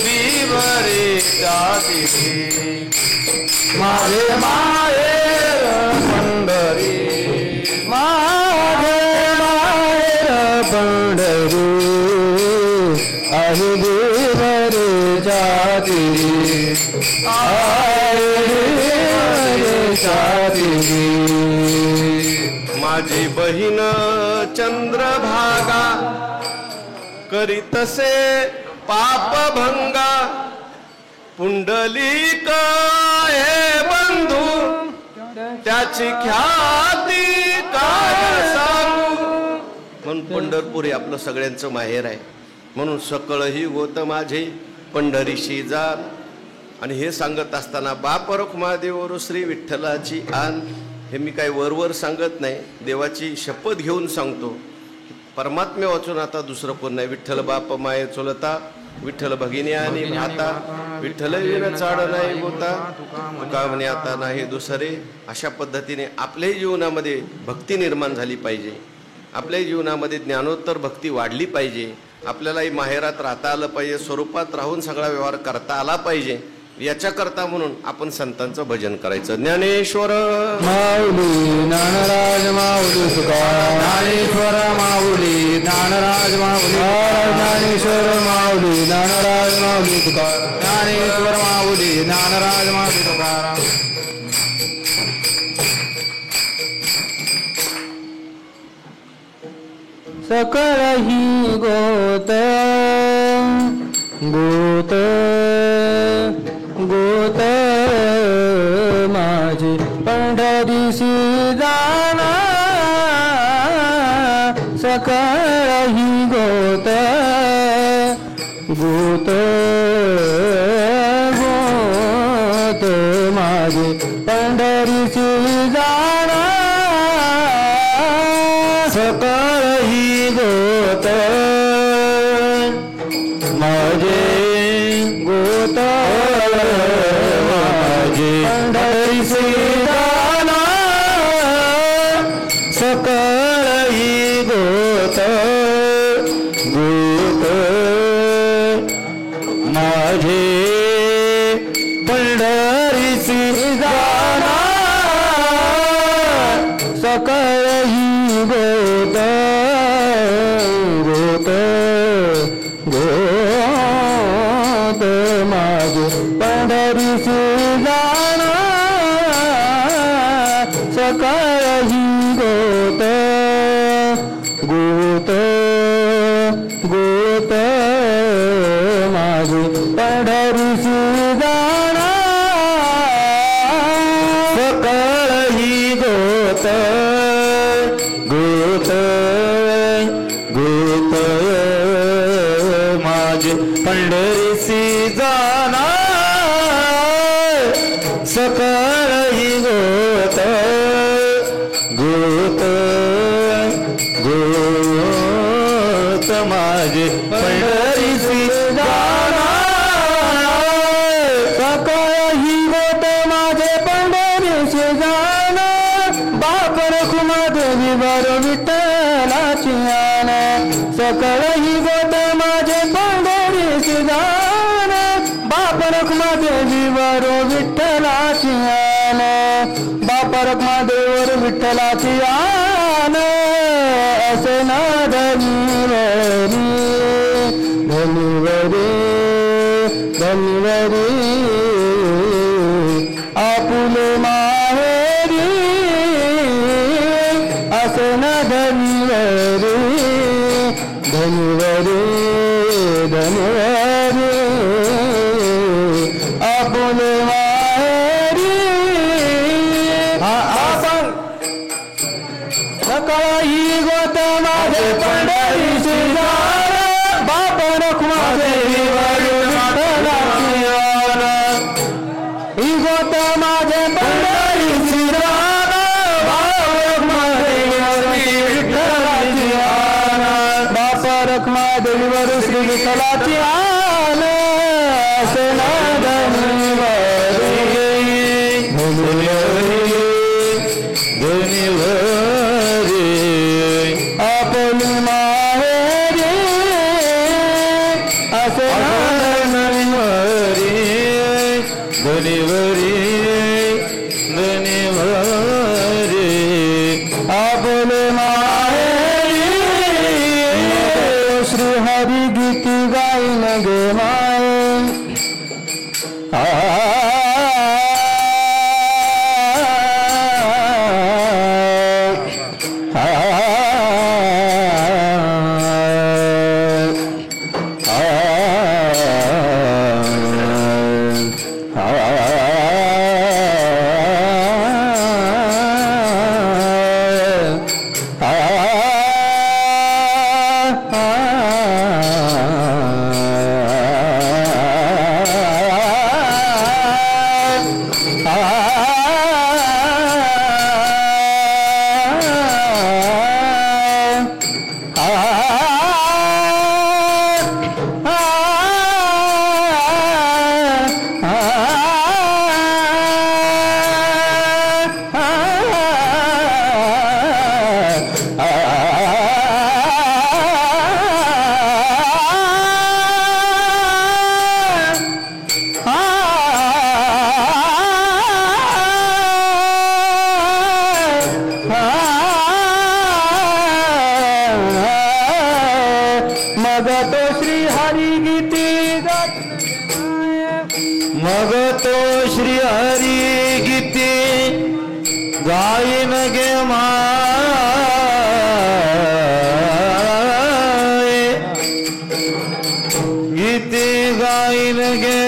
विवरेच्या तिथे, माझे माहेर पंढरी, माझे माहेर पंढरी, आहे देवरे जाती, आहे देवरे जाती. माझी बहीण चंद्रभागा करीतसे पापभंगा, पुंडलिक हे बंधू त्याची ख्याती काय सांगू. म्हणून पंढरपूर हे आपलं सगळ्यांचं माहेर आहे. म्हणून सकळ ही गोत माझे पंढरीशी जाण. आणि हे सांगत असताना बाप रुक्मादेव श्री विठ्ठलाची आन. हे मी काही वरवर सांगत नाही, देवाची शपथ घेऊन सांगतो. परमात्मे वाचून आता दुसरं कोण नाही. विठ्ठल बाप माये चोलता, विठ्ठल भगिनी आणि भाता, विठ्ठल विण चाड नाही होता, तुका म्हणे आता नाही दुसरे. अशा पद्धतीने आपल्याही जीवनामध्ये भक्ती निर्माण झाली पाहिजे, आपल्याही जीवनामध्ये ज्ञानोत्तर भक्ती वाढली पाहिजे, आपल्यालाही माहेरात राहता आलं पाहिजे, स्वरूपात राहून सगळा व्यवहार करता आला पाहिजे. याच्याकरता म्हणून आपण संतांचं भजन करायचं. ज्ञानेश्वर माऊली ज्ञानराज माऊली तुकाराम ज्ञानेश्वर माऊली ज्ञानराज माऊली ज्ञानेश्वर माऊली ज्ञानराज माऊली तुकाराम ज्ञानेश्वर माऊली ज्ञानराज माऊली तुकाराम. सकळ ही गोत गोत गोत माझी पंढरीशी जाना सकळ ही गोत गोत गोत माझी पंढरीशी जाना सकळ ही गोत माझे गोत माझे पंढरीशी जाना सकळ ही गोत गोत माझे पंढरीशी जाना सकळ ही गोत गोत गोत माझे पंढरीशी जाना सकळ ही गोत गोत गोत माझे पंढरीशी जाना सकळ ही गोत गोत गोत माझे पंढरीशी जाना सकळ ही गोत गोत गोत माझे पंढरीशी जाना सकळ ही गोत माझे पंढरीशी जाना बाप रखुमादेवी वर विठ्ठलाची आन सकळ ही गोत माझे पंढरीशी जाना बाप रखुमादेवी वर विठ्ठलाची आन बाप रखुमादेवीवर विठ्ठलाची आन असे ना धनीवरी धनीवरी धनीवरी आपुले माहेरी असे ना धनीवरी धनीवरी धनीवरी आपुले माहेरी. आपण सकळ ही गोत माझे पंढरीशी जाना बाप रखुमादेवी वर विठ्ठलाची आन ही गोत माझे पंढरीशी जाना बाप रखुमादेवी वर विठ्ठलाची आन बाप रखुमादेवी वर श्री विठ्ठलाची आन असे ना धनीवरी धनीवरी आपली माहेरी असे धनीवरी धनीवरी धनीवरी आपले माहेरी. श्री हरी गीती गाईन गे माय श्री हरी गीते गायन गे माय गीते गायन गे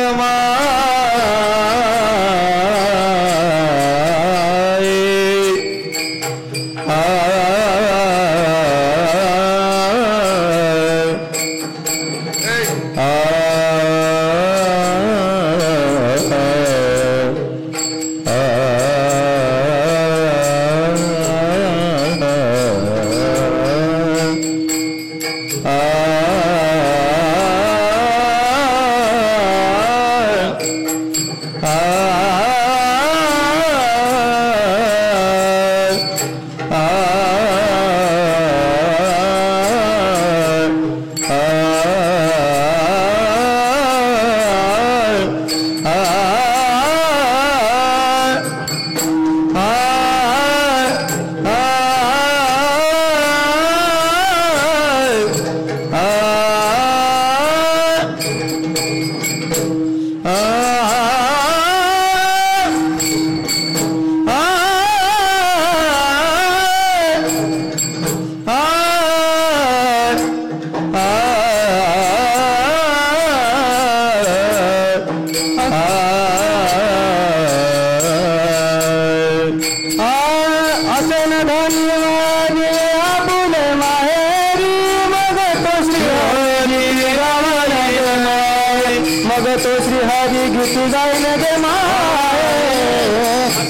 तो श्री हरी गीत गायन गे माय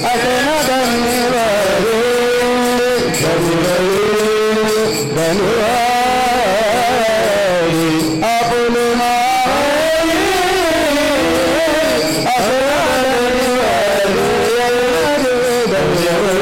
असन धन्यवाद आपुले माय असन धन्यवाद